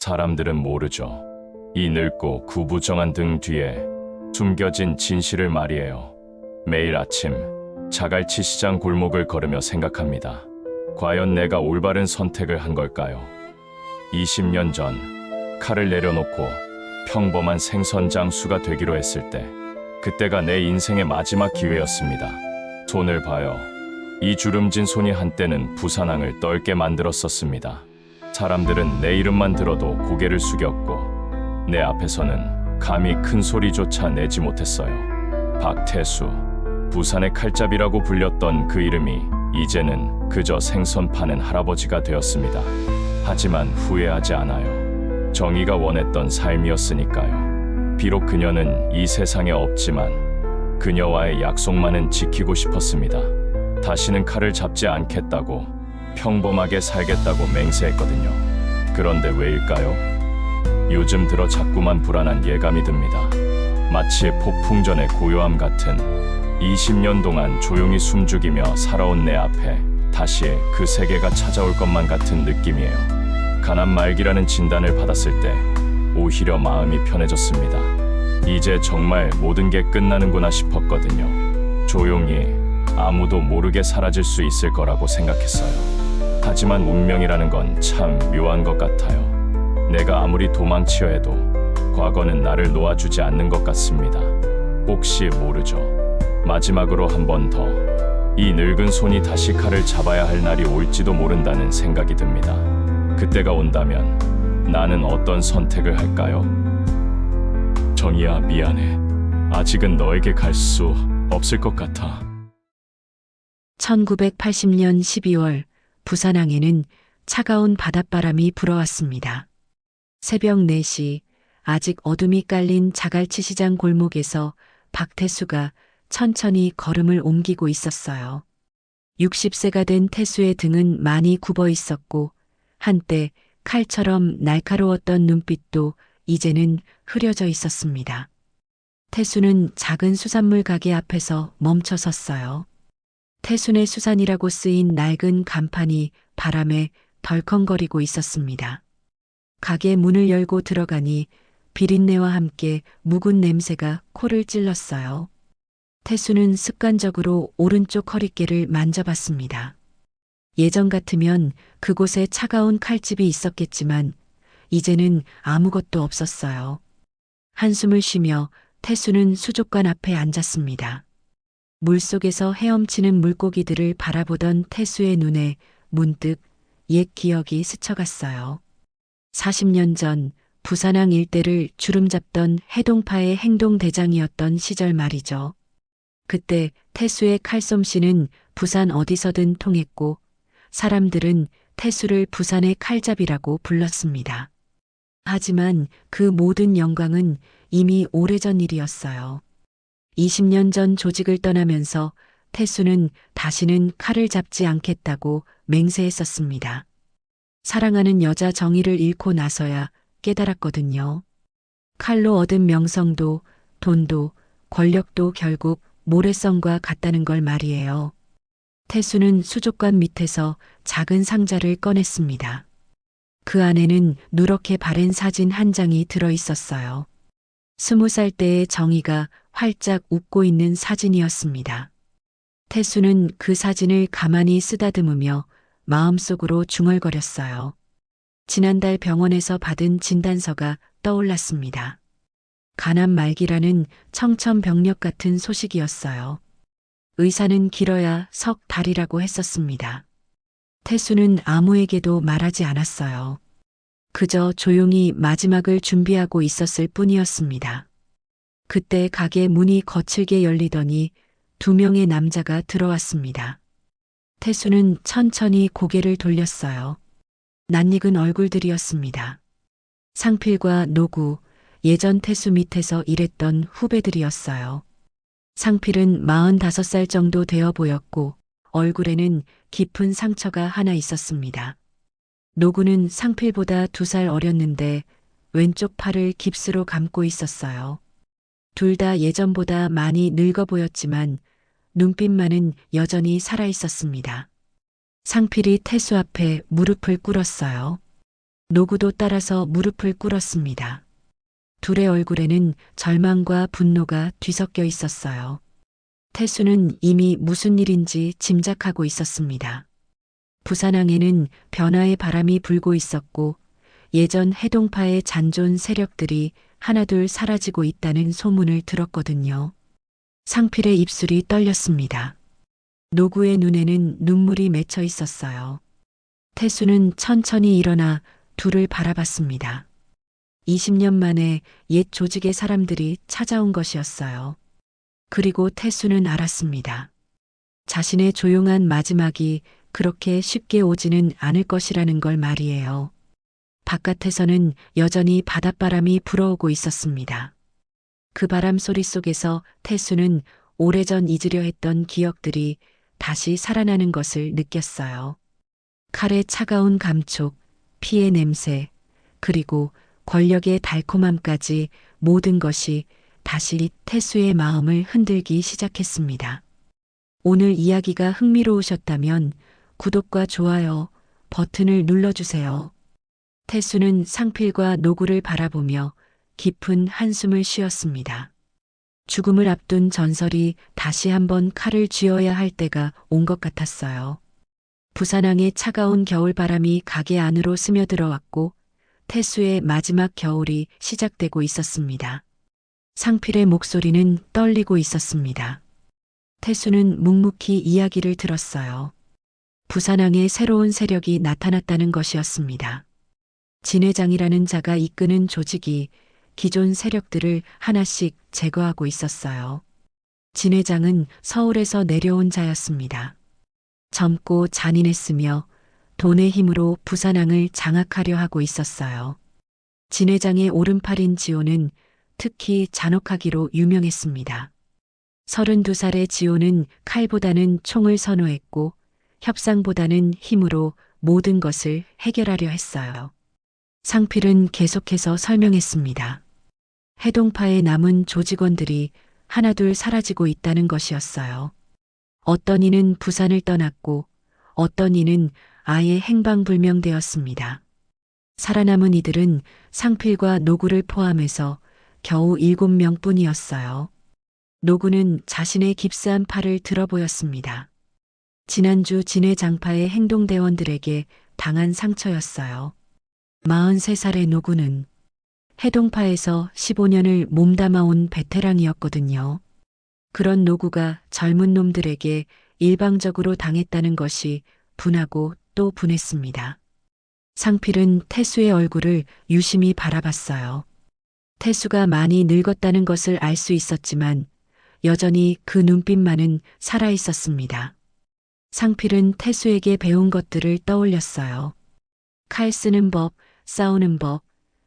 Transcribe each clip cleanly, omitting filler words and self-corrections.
사람들은 모르죠. 이 늙고 구부정한 등 뒤에 숨겨진 진실을 말이에요. 매일 아침 자갈치 시장 골목을 걸으며 생각합니다. 과연 내가 올바른 선택을 한 걸까요? 20년 전 칼을 내려놓고 평범한 생선 장수가 되기로 했을 때, 그때가 내 인생의 마지막 기회였습니다. 손을 봐요. 이 주름진 손이 한때는 부산항을 떨게 만들었었습니다. 사람들은 내 이름만 들어도 고개를 숙였고, 내 앞에서는 감히 큰 소리조차 내지 못했어요. 박태수, 부산의 칼잡이라고 불렸던 그 이름이 이제는 그저 생선 파는 할아버지가 되었습니다. 하지만 후회하지 않아요. 정의가 원했던 삶이었으니까요. 비록 그녀는 이 세상에 없지만 그녀와의 약속만은 지키고 싶었습니다. 다시는 칼을 잡지 않겠다고, 평범하게 살겠다고 맹세했거든요. 그런데 왜일까요? 요즘 들어 자꾸만 불안한 예감이 듭니다. 마치 폭풍 전의 고요함 같은, 20년 동안 조용히 숨죽이며 살아온 내 앞에 다시 그 세계가 찾아올 것만 같은 느낌이에요. 가난 말기라는 진단을 받았을 때 오히려 마음이 편해졌습니다. 이제 정말 모든 게 끝나는구나 싶었거든요. 조용히 아무도 모르게 사라질 수 있을 거라고 생각했어요. 하지만 운명이라는 건 참 묘한 것 같아요. 내가 아무리 도망치려 해도 과거는 나를 놓아주지 않는 것 같습니다. 혹시 모르죠. 마지막으로 한 번 더 이 늙은 손이 다시 칼을 잡아야 할 날이 올지도 모른다는 생각이 듭니다. 그때가 온다면 나는 어떤 선택을 할까요? 정희야, 미안해. 아직은 너에게 갈 수 없을 것 같아. 1980년 12월 부산항에는 차가운 바닷바람이 불어왔습니다. 새벽 4시, 아직 어둠이 깔린 자갈치 시장 골목에서 박태수가 천천히 걸음을 옮기고 있었어요. 60세가 된 태수의 등은 많이 굽어 있었고, 한때 칼처럼 날카로웠던 눈빛도 이제는 흐려져 있었습니다. 태수는 작은 수산물 가게 앞에서 멈춰 섰어요. 태순의 수산이라고 쓰인 낡은 간판이 바람에 덜컹거리고 있었습니다. 가게 문을 열고 들어가니 비린내와 함께 묵은 냄새가 코를 찔렀어요. 태수는 습관적으로 오른쪽 허리깨를 만져봤습니다. 예전 같으면 그곳에 차가운 칼집이 있었겠지만 이제는 아무것도 없었어요. 한숨을 쉬며 태수는 수족관 앞에 앉았습니다. 물속에서 헤엄치는 물고기들을 바라보던 태수의 눈에 문득 옛 기억이 스쳐갔어요. 40년 전 부산항 일대를 주름잡던 해동파의 행동대장이었던 시절 말이죠. 그때 태수의 칼솜씨는 부산 어디서든 통했고, 사람들은 태수를 부산의 칼잡이라고 불렀습니다. 하지만 그 모든 영광은 이미 오래전 일이었어요. 20년 전 조직을 떠나면서 태수는 다시는 칼을 잡지 않겠다고 맹세했었습니다. 사랑하는 여자 정의를 잃고 나서야 깨달았거든요. 칼로 얻은 명성도, 돈도, 권력도 결국 모래성과 같다는 걸 말이에요. 태수는 수족관 밑에서 작은 상자를 꺼냈습니다. 그 안에는 누렇게 바랜 사진 한 장이 들어 있었어요. 20살 때의 정의가 활짝 웃고 있는 사진이었습니다. 태수는 그 사진을 가만히 쓰다듬으며 마음속으로 중얼거렸어요. 지난달 병원에서 받은 진단서가 떠올랐습니다. 가난 말기라는 청천벽력 같은 소식이었어요. 의사는 길어야 석 달이라고 했었습니다. 태수는 아무에게도 말하지 않았어요. 그저 조용히 마지막을 준비하고 있었을 뿐이었습니다. 그때 가게 문이 거칠게 열리더니 2명의 남자가 들어왔습니다. 태수는 천천히 고개를 돌렸어요. 낯익은 얼굴들이었습니다. 상필과 노구, 예전 태수 밑에서 일했던 후배들이었어요. 상필은 45살 정도 되어 보였고 얼굴에는 깊은 상처가 하나 있었습니다. 노구는 상필보다 2살 어렸는데 왼쪽 팔을 깁스로 감고 있었어요. 둘 다 예전보다 많이 늙어 보였지만 눈빛만은 여전히 살아 있었습니다. 상필이 태수 앞에 무릎을 꿇었어요. 노구도 따라서 무릎을 꿇었습니다. 둘의 얼굴에는 절망과 분노가 뒤섞여 있었어요. 태수는 이미 무슨 일인지 짐작하고 있었습니다. 부산항에는 변화의 바람이 불고 있었고 예전 해동파의 잔존 세력들이 하나둘 사라지고 있다는 소문을 들었거든요. 상필의 입술이 떨렸습니다. 노구의 눈에는 눈물이 맺혀 있었어요. 태수는 천천히 일어나 둘을 바라봤습니다. 20년 만에 옛 조직의 사람들이 찾아온 것이었어요. 그리고 태수는 알았습니다. 자신의 조용한 마지막이 그렇게 쉽게 오지는 않을 것이라는 걸 말이에요. 바깥에서는 여전히 바닷바람이 불어오고 있었습니다. 그 바람 소리 속에서 태수는 오래전 잊으려 했던 기억들이 다시 살아나는 것을 느꼈어요. 칼의 차가운 감촉, 피의 냄새, 그리고 권력의 달콤함까지 모든 것이 다시 태수의 마음을 흔들기 시작했습니다. 오늘 이야기가 흥미로우셨다면 구독과 좋아요 버튼을 눌러주세요. 태수는 상필과 노구를 바라보며 깊은 한숨을 쉬었습니다. 죽음을 앞둔 전설이 다시 한번 칼을 쥐어야 할 때가 온 것 같았어요. 부산항의 차가운 겨울바람이 가게 안으로 스며들어왔고 태수의 마지막 겨울이 시작되고 있었습니다. 상필의 목소리는 떨리고 있었습니다. 태수는 묵묵히 이야기를 들었어요. 부산항에 새로운 세력이 나타났다는 것이었습니다. 진회장이라는 자가 이끄는 조직이 기존 세력들을 하나씩 제거하고 있었어요. 진회장은 서울에서 내려온 자였습니다. 젊고 잔인했으며 돈의 힘으로 부산항을 장악하려 하고 있었어요. 진회장의 오른팔인 지호는 특히 잔혹하기로 유명했습니다. 32살의 지호는 칼보다는 총을 선호했고 협상보다는 힘으로 모든 것을 해결하려 했어요. 상필은 계속해서 설명했습니다. 해동파의 남은 조직원들이 하나둘 사라지고 있다는 것이었어요. 어떤 이는 부산을 떠났고 어떤 이는 아예 행방불명되었습니다. 살아남은 이들은 상필과 노구를 포함해서 겨우 7명뿐이었어요. 노구는 자신의 깁스한 팔을 들어 보였습니다. 지난주 진해장파의 행동대원들에게 당한 상처였어요. 43살의 노구는 해동파에서 15년을 몸담아온 베테랑이었거든요. 그런 노구가 젊은 놈들에게 일방적으로 당했다는 것이 분하고 또 분했습니다. 상필은 태수의 얼굴을 유심히 바라봤어요. 태수가 많이 늙었다는 것을 알 수 있었지만 여전히 그 눈빛만은 살아있었습니다. 상필은 태수에게 배운 것들을 떠올렸어요. 칼 쓰는 법, 싸우는 법,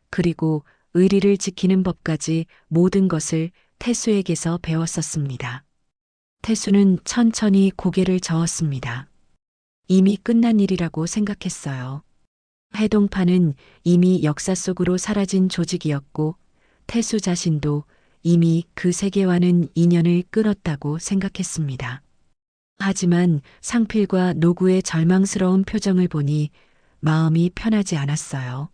그리고 의리를 지키는 법까지 모든 것을 태수에게서 배웠었습니다. 태수는 천천히 고개를 저었습니다. 이미 끝난 일이라고 생각했어요. 해동파는 이미 역사 속으로 사라진 조직이었고 태수 자신도 이미 그 세계와는 인연을 끊었다고 생각했습니다. 하지만 상필과 노구의 절망스러운 표정을 보니 마음이 편하지 않았어요.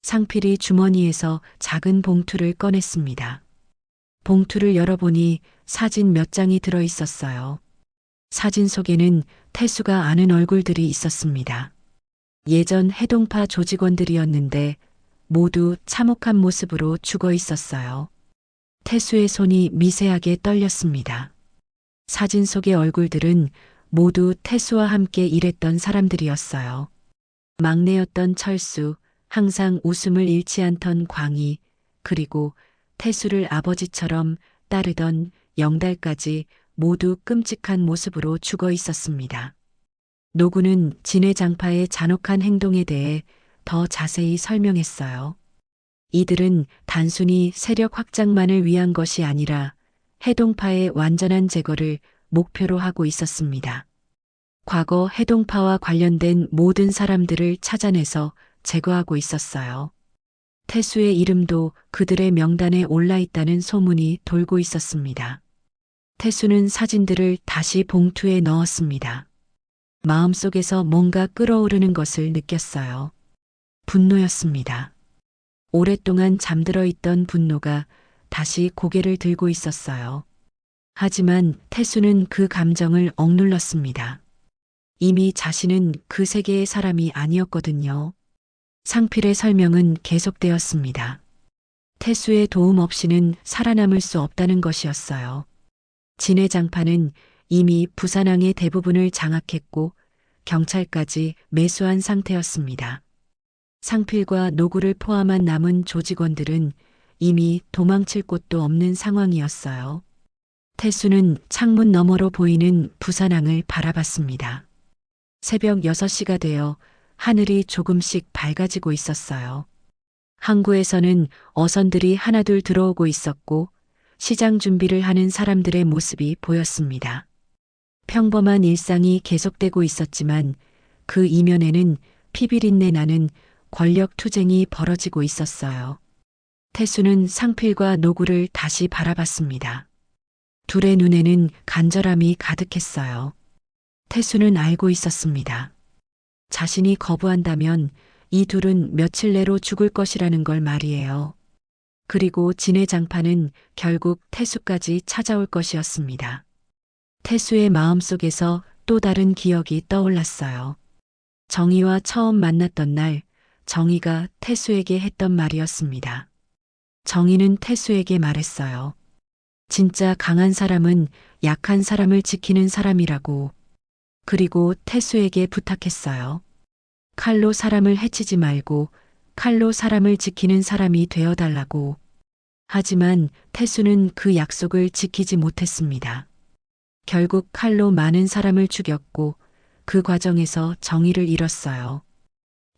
상필이 주머니에서 작은 봉투를 꺼냈습니다. 봉투를 열어보니 사진 몇 장이 들어 있었어요. 사진 속에는 태수가 아는 얼굴들이 있었습니다. 예전 해동파 조직원들이었는데 모두 참혹한 모습으로 죽어 있었어요. 태수의 손이 미세하게 떨렸습니다. 사진 속의 얼굴들은 모두 태수와 함께 일했던 사람들이었어요. 막내였던 철수, 항상 웃음을 잃지 않던 광희, 그리고 태수를 아버지처럼 따르던 영달까지 모두 끔찍한 모습으로 죽어 있었습니다. 노구는 진해장파의 잔혹한 행동에 대해 더 자세히 설명했어요. 이들은 단순히 세력 확장만을 위한 것이 아니라 해동파의 완전한 제거를 목표로 하고 있었습니다. 과거 해동파와 관련된 모든 사람들을 찾아내서 제거하고 있었어요. 태수의 이름도 그들의 명단에 올라 있다는 소문이 돌고 있었습니다. 태수는 사진들을 다시 봉투에 넣었습니다. 마음속에서 뭔가 끓어오르는 것을 느꼈어요. 분노였습니다. 오랫동안 잠들어 있던 분노가 다시 고개를 들고 있었어요. 하지만 태수는 그 감정을 억눌렀습니다. 이미 자신은 그 세계의 사람이 아니었거든요. 상필의 설명은 계속되었습니다. 태수의 도움 없이는 살아남을 수 없다는 것이었어요. 진해장파는 이미 부산항의 대부분을 장악했고 경찰까지 매수한 상태였습니다. 상필과 노구를 포함한 남은 조직원들은 이미 도망칠 곳도 없는 상황이었어요. 태수는 창문 너머로 보이는 부산항을 바라봤습니다. 새벽 6시가 되어 하늘이 조금씩 밝아지고 있었어요. 항구에서는 어선들이 하나둘 들어오고 있었고 시장 준비를 하는 사람들의 모습이 보였습니다. 평범한 일상이 계속되고 있었지만 그 이면에는 피비린내 나는 권력 투쟁이 벌어지고 있었어요. 태수는 상필과 노구를 다시 바라봤습니다. 둘의 눈에는 간절함이 가득했어요. 태수는 알고 있었습니다. 자신이 거부한다면 이 둘은 며칠 내로 죽을 것이라는 걸 말이에요. 그리고 진해장파는 결국 태수까지 찾아올 것이었습니다. 태수의 마음속에서 또 다른 기억이 떠올랐어요. 정희와 처음 만났던 날 정희가 태수에게 했던 말이었습니다. 정희는 태수에게 말했어요. 진짜 강한 사람은 약한 사람을 지키는 사람이라고. 그리고 태수에게 부탁했어요. 칼로 사람을 해치지 말고 칼로 사람을 지키는 사람이 되어달라고. 하지만 태수는 그 약속을 지키지 못했습니다. 결국 칼로 많은 사람을 죽였고 그 과정에서 정의를 잃었어요.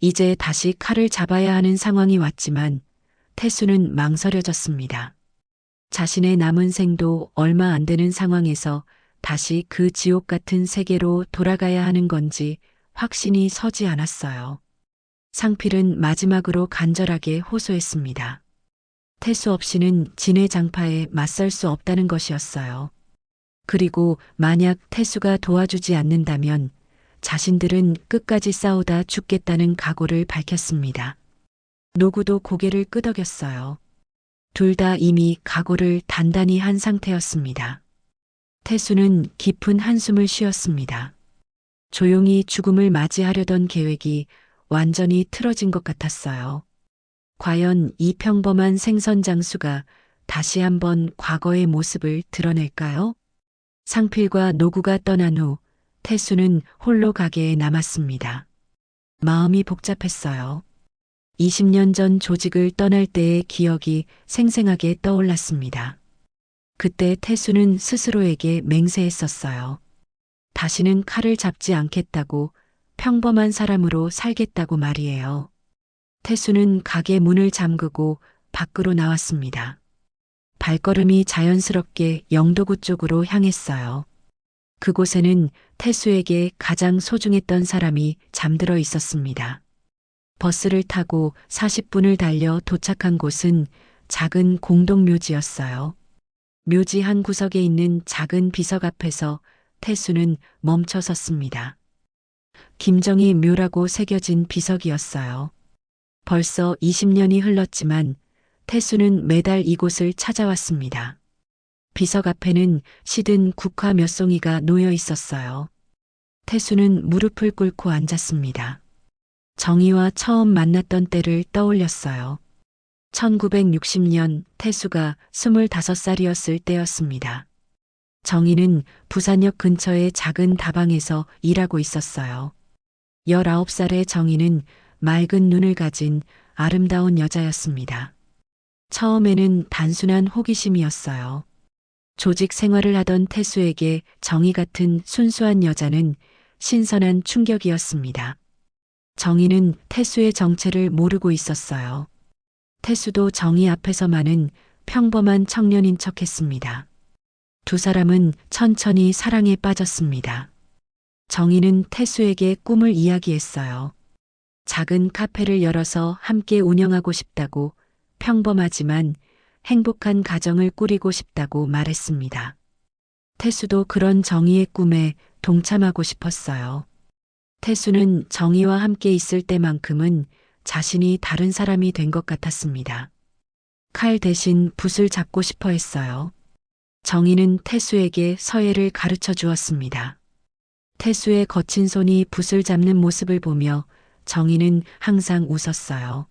이제 다시 칼을 잡아야 하는 상황이 왔지만 태수는 망설여졌습니다. 자신의 남은 생도 얼마 안 되는 상황에서 다시 그 지옥 같은 세계로 돌아가야 하는 건지 확신이 서지 않았어요. 상필은 마지막으로 간절하게 호소했습니다. 태수 없이는 진해장파에 맞설 수 없다는 것이었어요. 그리고 만약 태수가 도와주지 않는다면 자신들은 끝까지 싸우다 죽겠다는 각오를 밝혔습니다. 노구도 고개를 끄덕였어요. 둘 다 이미 각오를 단단히 한 상태였습니다. 태수는 깊은 한숨을 쉬었습니다. 조용히 죽음을 맞이하려던 계획이 완전히 틀어진 것 같았어요. 과연 이 평범한 생선 장수가 다시 한번 과거의 모습을 드러낼까요? 상필과 노구가 떠난 후 태수는 홀로 가게에 남았습니다. 마음이 복잡했어요. 20년 전 조직을 떠날 때의 기억이 생생하게 떠올랐습니다. 그때 태수는 스스로에게 맹세했었어요. 다시는 칼을 잡지 않겠다고, 평범한 사람으로 살겠다고 말이에요. 태수는 가게 문을 잠그고 밖으로 나왔습니다. 발걸음이 자연스럽게 영도구 쪽으로 향했어요. 그곳에는 태수에게 가장 소중했던 사람이 잠들어 있었습니다. 버스를 타고 40분을 달려 도착한 곳은 작은 공동묘지였어요. 묘지 한 구석에 있는 작은 비석 앞에서 태수는 멈춰 섰습니다. 김정희 묘라고 새겨진 비석이었어요. 벌써 20년이 흘렀지만 태수는 매달 이곳을 찾아왔습니다. 비석 앞에는 시든 국화 몇 송이가 놓여 있었어요. 태수는 무릎을 꿇고 앉았습니다. 정희와 처음 만났던 때를 떠올렸어요. 1960년 태수가 25살이었을 때였습니다. 정희는 부산역 근처의 작은 다방에서 일하고 있었어요. 19살의 정희는 맑은 눈을 가진 아름다운 여자였습니다. 처음에는 단순한 호기심이었어요. 조직 생활을 하던 태수에게 정희 같은 순수한 여자는 신선한 충격이었습니다. 정희는 태수의 정체를 모르고 있었어요. 태수도 정희 앞에서만은 평범한 청년인 척했습니다. 두 사람은 천천히 사랑에 빠졌습니다. 정희는 태수에게 꿈을 이야기했어요. 작은 카페를 열어서 함께 운영하고 싶다고, 평범하지만 행복한 가정을 꾸리고 싶다고 말했습니다. 태수도 그런 정희의 꿈에 동참하고 싶었어요. 태수는 정희와 함께 있을 때만큼은 자신이 다른 사람이 된 것 같았습니다. 칼 대신 붓을 잡고 싶어 했어요. 정희는 태수에게 서예를 가르쳐 주었습니다. 태수의 거친 손이 붓을 잡는 모습을 보며 정희는 항상 웃었어요.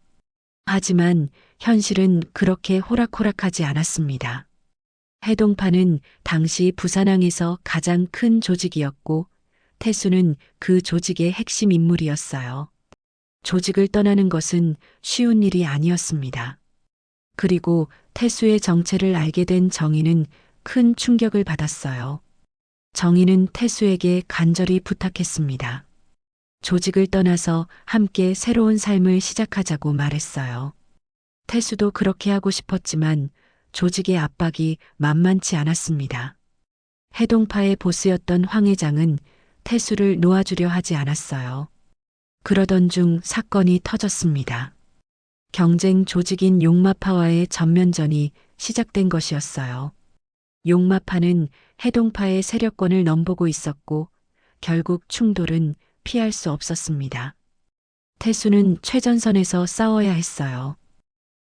하지만 현실은 그렇게 호락호락하지 않았습니다. 해동파는 당시 부산항에서 가장 큰 조직이었고 태수는 그 조직의 핵심 인물이었어요. 조직을 떠나는 것은 쉬운 일이 아니었습니다. 그리고 태수의 정체를 알게 된 정희는 큰 충격을 받았어요. 정희는 태수에게 간절히 부탁했습니다. 조직을 떠나서 함께 새로운 삶을 시작하자고 말했어요. 태수도 그렇게 하고 싶었지만 조직의 압박이 만만치 않았습니다. 해동파의 보스였던 황 회장은 태수를 놓아주려 하지 않았어요. 그러던 중 사건이 터졌습니다. 경쟁 조직인 용마파와의 전면전이 시작된 것이었어요. 용마파는 해동파의 세력권을 넘보고 있었고 결국 충돌은 피할 수 없었습니다. 태수는 최전선에서 싸워야 했어요.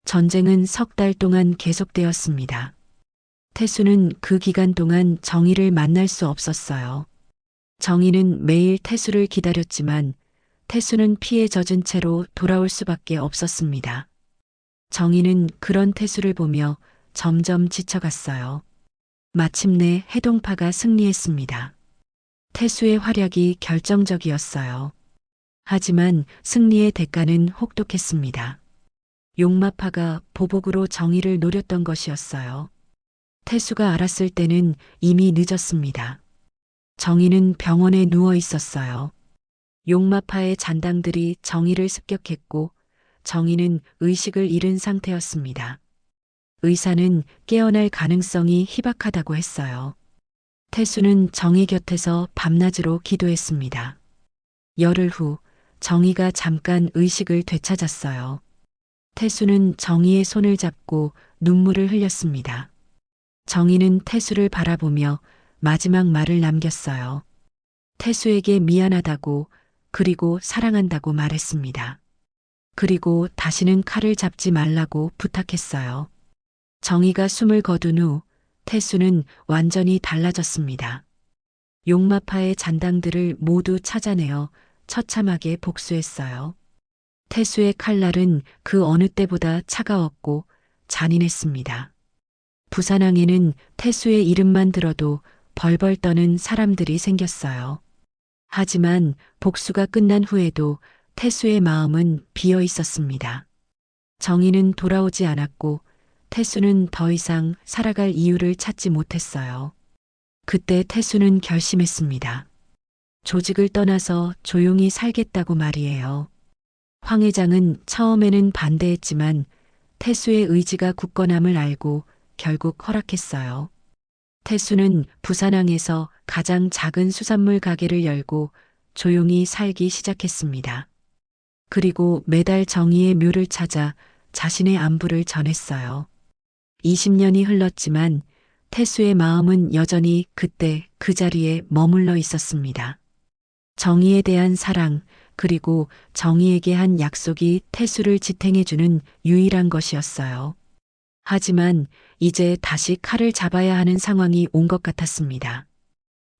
전쟁은 석 달 동안 계속되었습니다. 태수는 그 기간 동안 정희를 만날 수 없었어요. 정희는 매일 태수를 기다렸지만 태수는 피에 젖은 채로 돌아올 수밖에 없었습니다. 정희는 그런 태수를 보며 점점 지쳐갔어요. 마침내 해동파가 승리했습니다. 태수의 활약이 결정적이었어요. 하지만 승리의 대가는 혹독했습니다. 용마파가 보복으로 정의를 노렸던 것이었어요. 태수가 알았을 때는 이미 늦었습니다. 정의는 병원에 누워 있었어요. 용마파의 잔당들이 정의를 습격했고 정의는 의식을 잃은 상태였습니다. 의사는 깨어날 가능성이 희박하다고 했어요. 태수는 정의 곁에서 밤낮으로 기도했습니다. 열흘 후 정의가 잠깐 의식을 되찾았어요. 태수는 정의의 손을 잡고 눈물을 흘렸습니다. 정의는 태수를 바라보며 마지막 말을 남겼어요. 태수에게 미안하다고 그리고 사랑한다고 말했습니다. 그리고 다시는 칼을 잡지 말라고 부탁했어요. 정의가 숨을 거둔 후 태수는 완전히 달라졌습니다. 용마파의 잔당들을 모두 찾아내어 처참하게 복수했어요. 태수의 칼날은 그 어느 때보다 차가웠고 잔인했습니다. 부산항에는 태수의 이름만 들어도 벌벌 떠는 사람들이 생겼어요. 하지만 복수가 끝난 후에도 태수의 마음은 비어 있었습니다. 정의는 돌아오지 않았고 태수는 더 이상 살아갈 이유를 찾지 못했어요. 그때 태수는 결심했습니다. 조직을 떠나서 조용히 살겠다고 말이에요. 황 회장은 처음에는 반대했지만 태수의 의지가 굳건함을 알고 결국 허락했어요. 태수는 부산항에서 가장 작은 수산물 가게를 열고 조용히 살기 시작했습니다. 그리고 매달 정의의 묘를 찾아 자신의 안부를 전했어요. 20년이 흘렀지만 태수의 마음은 여전히 그때 그 자리에 머물러 있었습니다. 정의에 대한 사랑, 그리고 정의에게 한 약속이 태수를 지탱해주는 유일한 것이었어요. 하지만 이제 다시 칼을 잡아야 하는 상황이 온 것 같았습니다.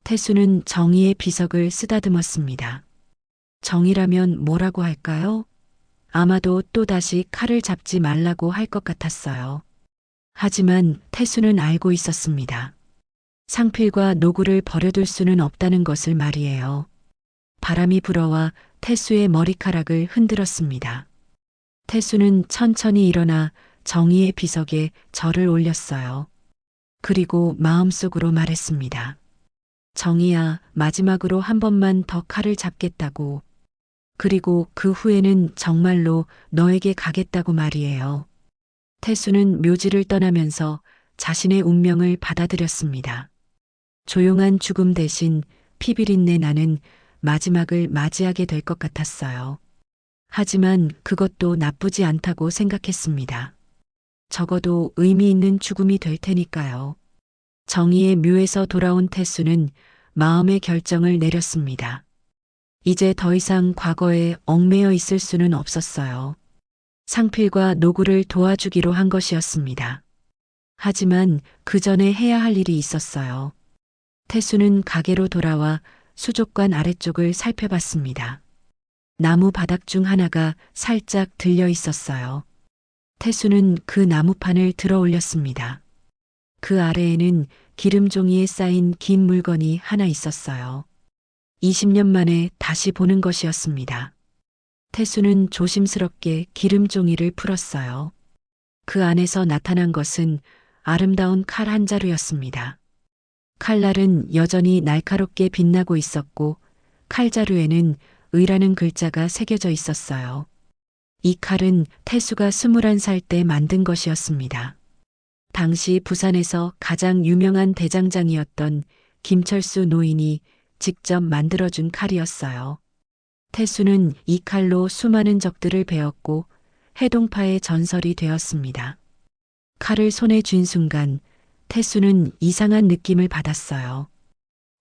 태수는 정의의 비석을 쓰다듬었습니다. 정의라면 뭐라고 할까요? 아마도 또다시 칼을 잡지 말라고 할 것 같았어요. 하지만 태수는 알고 있었습니다. 상필과 노구를 버려둘 수는 없다는 것을 말이에요. 바람이 불어와 태수의 머리카락을 흔들었습니다. 태수는 천천히 일어나 정의의 비석에 절을 올렸어요. 그리고 마음속으로 말했습니다. 정의야, 마지막으로 한 번만 더 칼을 잡겠다고. 그리고 그 후에는 정말로 너에게 가겠다고 말이에요. 태수는 묘지를 떠나면서 자신의 운명을 받아들였습니다. 조용한 죽음 대신 피비린내 나는 마지막을 맞이하게 될 것 같았어요. 하지만 그것도 나쁘지 않다고 생각했습니다. 적어도 의미 있는 죽음이 될 테니까요. 정의의 묘에서 돌아온 태수는 마음의 결정을 내렸습니다. 이제 더 이상 과거에 얽매여 있을 수는 없었어요. 상필과 노구를 도와주기로 한 것이었습니다. 하지만 그 전에 해야 할 일이 있었어요. 태수는 가게로 돌아와 수족관 아래쪽을 살펴봤습니다. 나무 바닥 중 하나가 살짝 들려 있었어요. 태수는 그 나무판을 들어 올렸습니다. 그 아래에는 기름 종이에 쌓인 긴 물건이 하나 있었어요. 20년 만에 다시 보는 것이었습니다. 태수는 조심스럽게 기름 종이를 풀었어요. 그 안에서 나타난 것은 아름다운 칼 한 자루였습니다. 칼날은 여전히 날카롭게 빛나고 있었고 칼자루에는 의라는 글자가 새겨져 있었어요. 이 칼은 태수가 21살 때 만든 것이었습니다. 당시 부산에서 가장 유명한 대장장이었던 김철수 노인이 직접 만들어준 칼이었어요. 태수는 이 칼로 수많은 적들을 베었고 해동파의 전설이 되었습니다. 칼을 손에 쥔 순간 태수는 이상한 느낌을 받았어요.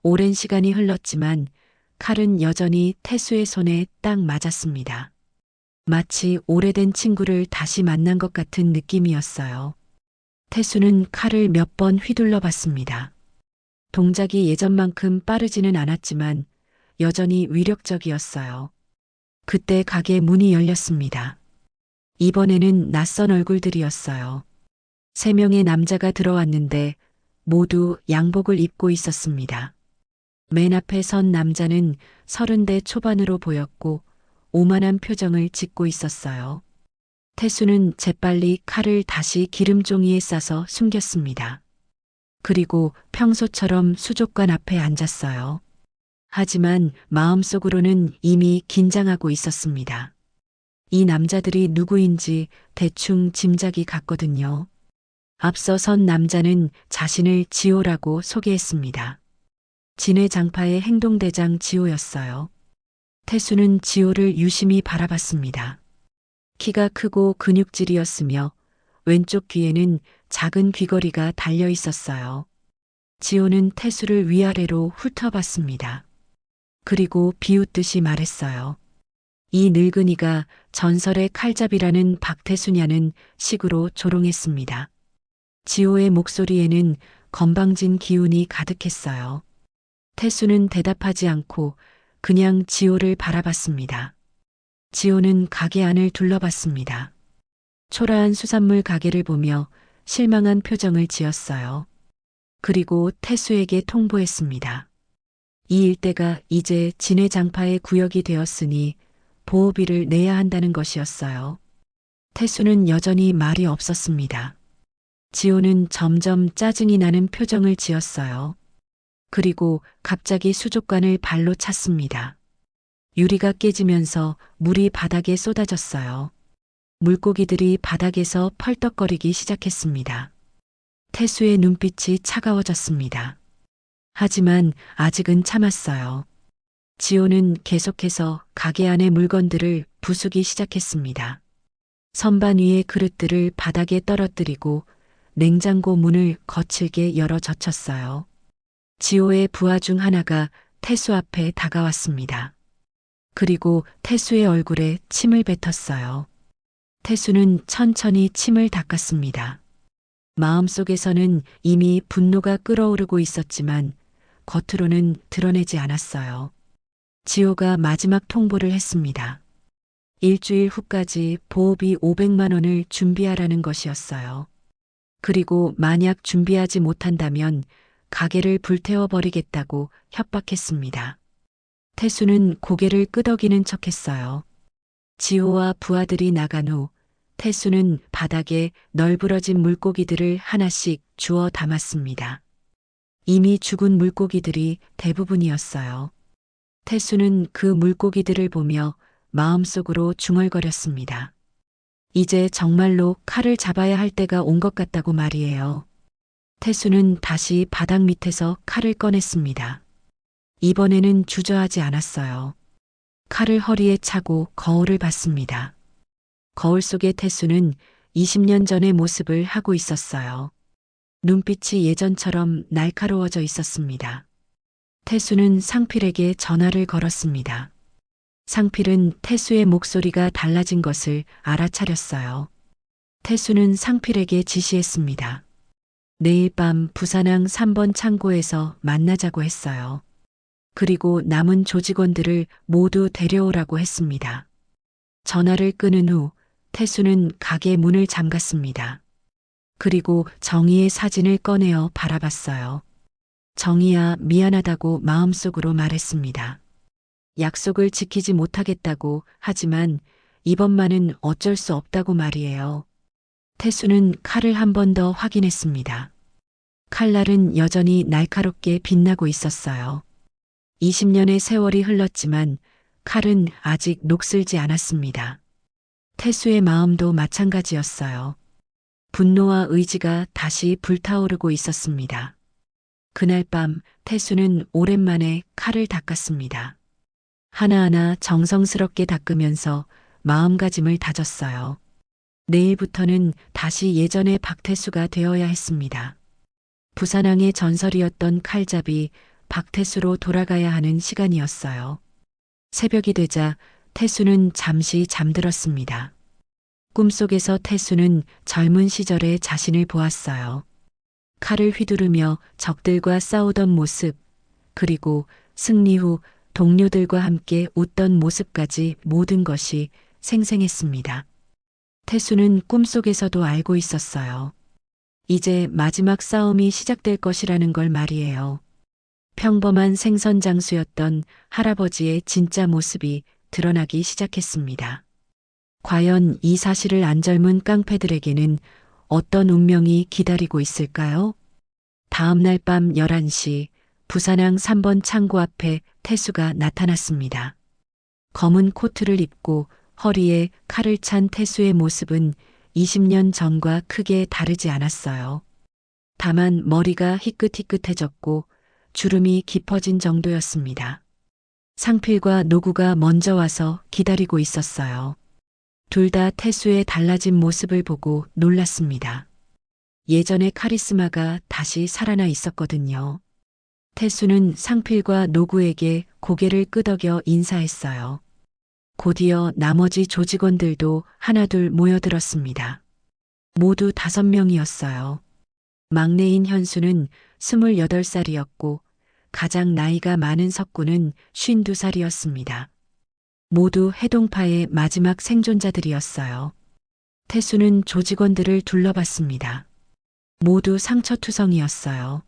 오랜 시간이 흘렀지만 칼은 여전히 태수의 손에 딱 맞았습니다. 마치 오래된 친구를 다시 만난 것 같은 느낌이었어요. 태수는 칼을 몇 번 휘둘러 봤습니다. 동작이 예전만큼 빠르지는 않았지만 여전히 위력적이었어요. 그때 가게 문이 열렸습니다. 이번에는 낯선 얼굴들이었어요. 3명의 남자가 들어왔는데 모두 양복을 입고 있었습니다. 맨 앞에 선 남자는 30대 초반으로 보였고 오만한 표정을 짓고 있었어요. 태수는 재빨리 칼을 다시 기름종이에 싸서 숨겼습니다. 그리고 평소처럼 수족관 앞에 앉았어요. 하지만 마음속으로는 이미 긴장하고 있었습니다. 이 남자들이 누구인지 대충 짐작이 갔거든요. 앞서 선 남자는 자신을 지호라고 소개했습니다. 진해 장파의 행동대장 지호였어요. 태수는 지호를 유심히 바라봤습니다. 키가 크고 근육질이었으며 왼쪽 귀에는 작은 귀걸이가 달려 있었어요. 지호는 태수를 위아래로 훑어봤습니다. 그리고 비웃듯이 말했어요. 이 늙은이가 전설의 칼잡이라는 박태수냐는 식으로 조롱했습니다. 지호의 목소리에는 건방진 기운이 가득했어요. 태수는 대답하지 않고 그냥 지호를 바라봤습니다. 지호는 가게 안을 둘러봤습니다. 초라한 수산물 가게를 보며 실망한 표정을 지었어요. 그리고 태수에게 통보했습니다. 이 일대가 이제 진해 장파의 구역이 되었으니 보호비를 내야 한다는 것이었어요. 태수는 여전히 말이 없었습니다. 지호는 점점 짜증이 나는 표정을 지었어요. 그리고 갑자기 수족관을 발로 찼습니다. 유리가 깨지면서 물이 바닥에 쏟아졌어요. 물고기들이 바닥에서 펄떡거리기 시작했습니다. 태수의 눈빛이 차가워졌습니다. 하지만 아직은 참았어요. 지호는 계속해서 가게 안의 물건들을 부수기 시작했습니다. 선반 위의 그릇들을 바닥에 떨어뜨리고 냉장고 문을 거칠게 열어 젖혔어요. 지호의 부하 중 하나가 태수 앞에 다가왔습니다. 그리고 태수의 얼굴에 침을 뱉었어요. 태수는 천천히 침을 닦았습니다. 마음속에서는 이미 분노가 끓어오르고 있었지만 겉으로는 드러내지 않았어요. 지호가 마지막 통보를 했습니다. 일주일 후까지 보호비 500만 원을 준비하라는 것이었어요. 그리고 만약 준비하지 못한다면 가게를 불태워버리겠다고 협박했습니다. 태수는 고개를 끄덕이는 척했어요. 지호와 부하들이 나간 후 태수는 바닥에 널브러진 물고기들을 하나씩 주워 담았습니다. 이미 죽은 물고기들이 대부분이었어요. 태수는 그 물고기들을 보며 마음속으로 중얼거렸습니다. 이제 정말로 칼을 잡아야 할 때가 온 것 같다고 말이에요. 태수는 다시 바닥 밑에서 칼을 꺼냈습니다. 이번에는 주저하지 않았어요. 칼을 허리에 차고 거울을 봤습니다. 거울 속의 태수는 20년 전의 모습을 하고 있었어요. 눈빛이 예전처럼 날카로워져 있었습니다. 태수는 상필에게 전화를 걸었습니다. 상필은 태수의 목소리가 달라진 것을 알아차렸어요. 태수는 상필에게 지시했습니다. 내일 밤 부산항 3번 창고에서 만나자고 했어요. 그리고 남은 조직원들을 모두 데려오라고 했습니다. 전화를 끊은 후 태수는 가게 문을 잠갔습니다. 그리고 정희의 사진을 꺼내어 바라봤어요. 정희야, 미안하다고 마음속으로 말했습니다. 약속을 지키지 못하겠다고 하지만 이번만은 어쩔 수 없다고 말이에요. 태수는 칼을 한 번 더 확인했습니다. 칼날은 여전히 날카롭게 빛나고 있었어요. 20년의 세월이 흘렀지만 칼은 아직 녹슬지 않았습니다. 태수의 마음도 마찬가지였어요. 분노와 의지가 다시 불타오르고 있었습니다. 그날 밤 태수는 오랜만에 칼을 닦았습니다. 하나하나 정성스럽게 닦으면서 마음가짐을 다졌어요. 내일부터는 다시 예전의 박태수가 되어야 했습니다. 부산항의 전설이었던 칼잡이 박태수로 돌아가야 하는 시간이었어요. 새벽이 되자 태수는 잠시 잠들었습니다. 꿈속에서 태수는 젊은 시절의 자신을 보았어요. 칼을 휘두르며 적들과 싸우던 모습, 그리고 승리 후 동료들과 함께 웃던 모습까지 모든 것이 생생했습니다. 태수는 꿈속에서도 알고 있었어요. 이제 마지막 싸움이 시작될 것이라는 걸 말이에요. 평범한 생선 장수였던 할아버지의 진짜 모습이 드러나기 시작했습니다. 과연 이 사실을 안 젊은 깡패들에게는 어떤 운명이 기다리고 있을까요? 다음 날 밤 11시 부산항 3번 창고 앞에 태수가 나타났습니다. 검은 코트를 입고 허리에 칼을 찬 태수의 모습은 20년 전과 크게 다르지 않았어요. 다만 머리가 희끗희끗해졌고 주름이 깊어진 정도였습니다. 상필과 노구가 먼저 와서 기다리고 있었어요. 둘 다 태수의 달라진 모습을 보고 놀랐습니다. 예전의 카리스마가 다시 살아나 있었거든요. 태수는 상필과 노구에게 고개를 끄덕여 인사했어요. 곧이어 나머지 조직원들도 하나둘 모여들었습니다. 모두 5명이었어요. 막내인 현수는 28살이었고 가장 나이가 많은 석구는 52살이었습니다. 모두 해동파의 마지막 생존자들이었어요. 태수는 조직원들을 둘러봤습니다. 모두 상처투성이었어요.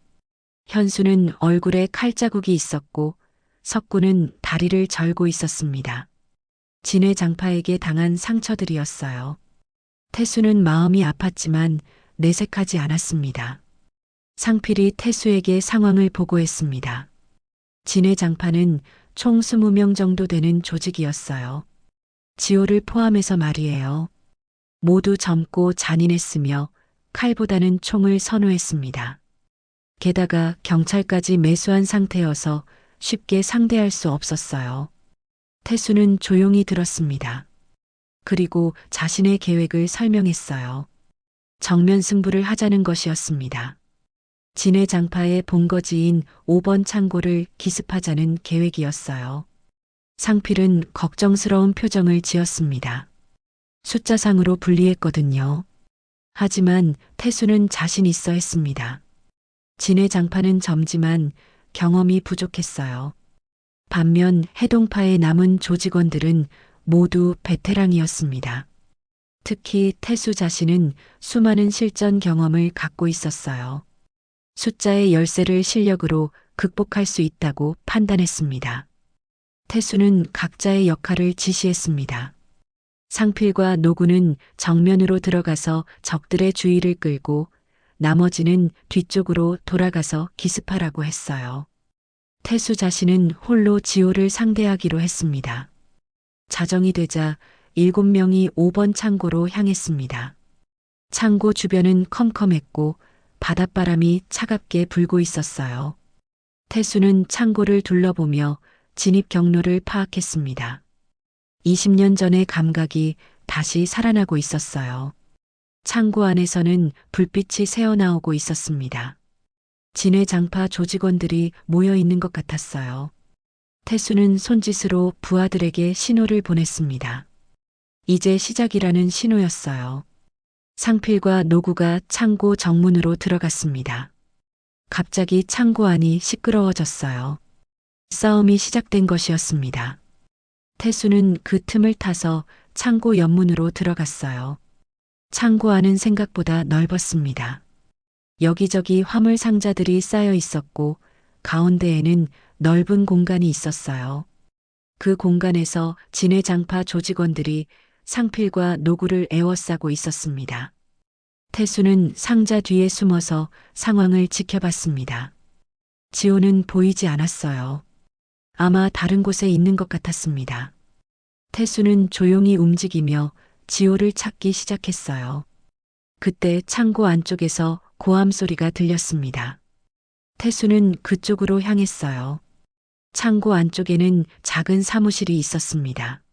현수는 얼굴에 칼자국이 있었고 석구는 다리를 절고 있었습니다. 진해 장파에게 당한 상처들이었어요. 태수는 마음이 아팠지만 내색하지 않았습니다. 상필이 태수에게 상황을 보고했습니다. 진해 장파는 총 20명 정도 되는 조직이었어요. 지호를 포함해서 말이에요. 모두 젊고 잔인했으며 칼보다는 총을 선호했습니다. 게다가 경찰까지 매수한 상태여서 쉽게 상대할 수 없었어요. 태수는 조용히 들었습니다. 그리고 자신의 계획을 설명했어요. 정면 승부를 하자는 것이었습니다. 진해 장파의 본거지인 5번 창고를 기습하자는 계획이었어요. 상필은 걱정스러운 표정을 지었습니다. 숫자상으로 불리했거든요. 하지만 태수는 자신 있어 했습니다. 진해 장파는 젊지만 경험이 부족했어요. 반면 해동파의 남은 조직원들은 모두 베테랑이었습니다. 특히 태수 자신은 수많은 실전 경험을 갖고 있었어요. 숫자의 열쇠를 실력으로 극복할 수 있다고 판단했습니다. 태수는 각자의 역할을 지시했습니다. 상필과 노구는 정면으로 들어가서 적들의 주의를 끌고 나머지는 뒤쪽으로 돌아가서 기습하라고 했어요. 태수 자신은 홀로 지호를 상대하기로 했습니다. 자정이 되자 7명이 5번 창고로 향했습니다. 창고 주변은 컴컴했고 바닷바람이 차갑게 불고 있었어요. 태수는 창고를 둘러보며 진입 경로를 파악했습니다. 20년 전의 감각이 다시 살아나고 있었어요. 창고 안에서는 불빛이 새어나오고 있었습니다. 진해 장파 조직원들이 모여 있는 것 같았어요. 태수는 손짓으로 부하들에게 신호를 보냈습니다. 이제 시작이라는 신호였어요. 상필과 노구가 창고 정문으로 들어갔습니다. 갑자기 창고 안이 시끄러워졌어요. 싸움이 시작된 것이었습니다. 태수는 그 틈을 타서 창고 옆문으로 들어갔어요. 창고 안은 생각보다 넓었습니다. 여기저기 화물 상자들이 쌓여 있었고 가운데에는 넓은 공간이 있었어요. 그 공간에서 진해장파 조직원들이 상필과 노구를 에워싸고 있었습니다. 태수는 상자 뒤에 숨어서 상황을 지켜봤습니다. 지호는 보이지 않았어요. 아마 다른 곳에 있는 것 같았습니다. 태수는 조용히 움직이며 지호를 찾기 시작했어요. 그때 창고 안쪽에서 고함 소리가 들렸습니다. 태수는 그쪽으로 향했어요. 창고 안쪽에는 작은 사무실이 있었습니다.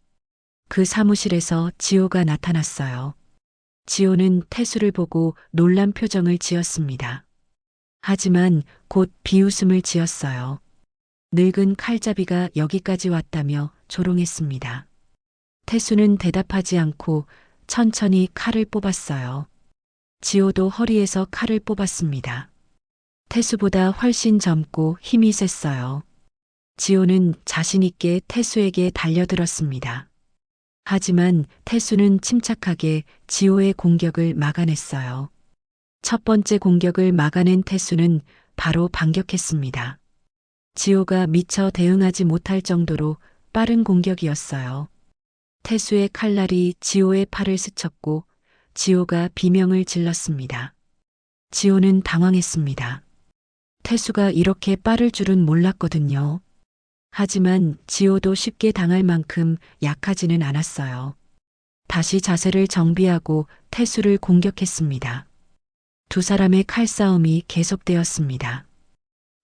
그 사무실에서 지호가 나타났어요. 지호는 태수를 보고 놀란 표정을 지었습니다. 하지만 곧 비웃음을 지었어요. 늙은 칼잡이가 여기까지 왔다며 조롱했습니다. 태수는 대답하지 않고 천천히 칼을 뽑았어요. 지호도 허리에서 칼을 뽑았습니다. 태수보다 훨씬 젊고 힘이 셌어요. 지호는 자신있게 태수에게 달려들었습니다. 하지만 태수는 침착하게 지호의 공격을 막아냈어요. 첫 번째 공격을 막아낸 태수는 바로 반격했습니다. 지호가 미처 대응하지 못할 정도로 빠른 공격이었어요. 태수의 칼날이 지호의 팔을 스쳤고 지호가 비명을 질렀습니다. 지호는 당황했습니다. 태수가 이렇게 빠를 줄은 몰랐거든요. 하지만 지호도 쉽게 당할 만큼 약하지는 않았어요. 다시 자세를 정비하고 태수를 공격했습니다. 두 사람의 칼싸움이 계속되었습니다.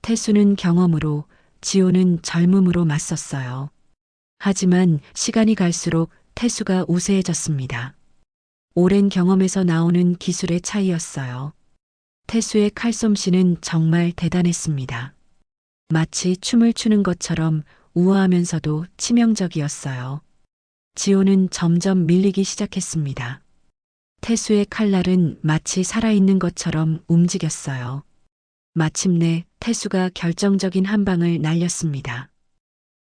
태수는 경험으로, 지호는 젊음으로 맞섰어요. 하지만 시간이 갈수록 태수가 우세해졌습니다. 오랜 경험에서 나오는 기술의 차이였어요. 태수의 칼솜씨는 정말 대단했습니다. 마치 춤을 추는 것처럼 우아하면서도 치명적이었어요. 지호는 점점 밀리기 시작했습니다. 태수의 칼날은 마치 살아있는 것처럼 움직였어요. 마침내 태수가 결정적인 한 방을 날렸습니다.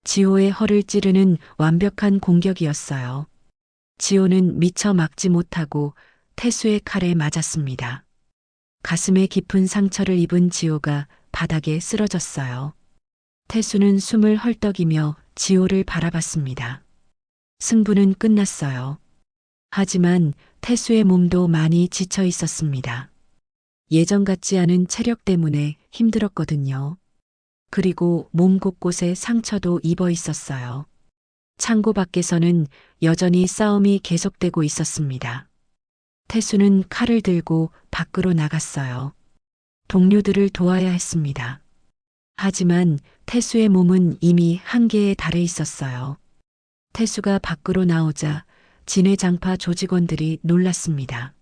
지호의 허를 찌르는 완벽한 공격이었어요. 지호는 미처 막지 못하고 태수의 칼에 맞았습니다. 가슴에 깊은 상처를 입은 지호가 바닥에 쓰러졌어요. 태수는 숨을 헐떡이며 지호를 바라봤습니다. 승부는 끝났어요. 하지만 태수의 몸도 많이 지쳐 있었습니다. 예전 같지 않은 체력 때문에 힘들었거든요. 그리고 몸 곳곳에 상처도 입어 있었어요. 창고 밖에서는 여전히 싸움이 계속되고 있었습니다. 태수는 칼을 들고 밖으로 나갔어요. 동료들을 도와야 했습니다. 하지만 태수의 몸은 이미 한계에 달해 있었어요. 태수가 밖으로 나오자 진해장파 조직원들이 놀랐습니다.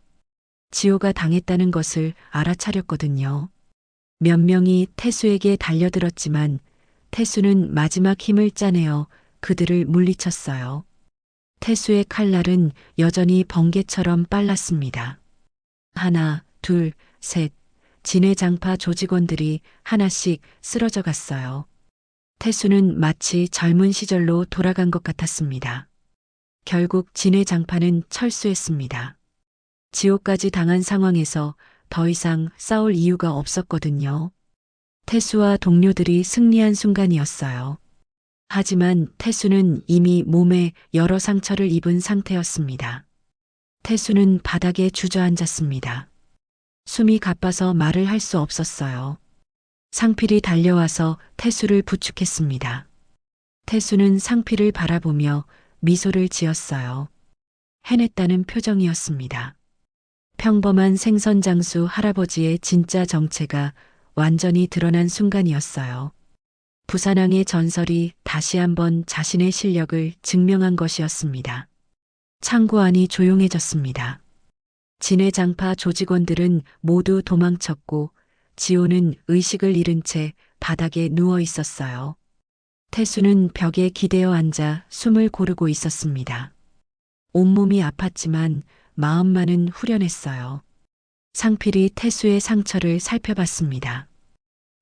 지호가 당했다는 것을 알아차렸거든요. 몇 명이 태수에게 달려들었지만 태수는 마지막 힘을 짜내어 그들을 물리쳤어요. 태수의 칼날은 여전히 번개처럼 빨랐습니다. 하나, 둘, 셋. 진해장파 조직원들이 하나씩 쓰러져 갔어요. 태수는 마치 젊은 시절로 돌아간 것 같았습니다. 결국 진해장파는 철수했습니다. 지옥까지 당한 상황에서 더 이상 싸울 이유가 없었거든요. 태수와 동료들이 승리한 순간이었어요. 하지만 태수는 이미 몸에 여러 상처를 입은 상태였습니다. 태수는 바닥에 주저앉았습니다. 숨이 가빠서 말을 할 수 없었어요. 상필이 달려와서 태수를 부축했습니다. 태수는 상필을 바라보며 미소를 지었어요. 해냈다는 표정이었습니다. 평범한 생선장수 할아버지의 진짜 정체가 완전히 드러난 순간이었어요. 부산항의 전설이 다시 한번 자신의 실력을 증명한 것이었습니다. 창고 안이 조용해졌습니다. 진해장파 조직원들은 모두 도망쳤고 지호는 의식을 잃은 채 바닥에 누워 있었어요. 태수는 벽에 기대어 앉아 숨을 고르고 있었습니다. 온몸이 아팠지만 마음만은 후련했어요. 상필이 태수의 상처를 살펴봤습니다.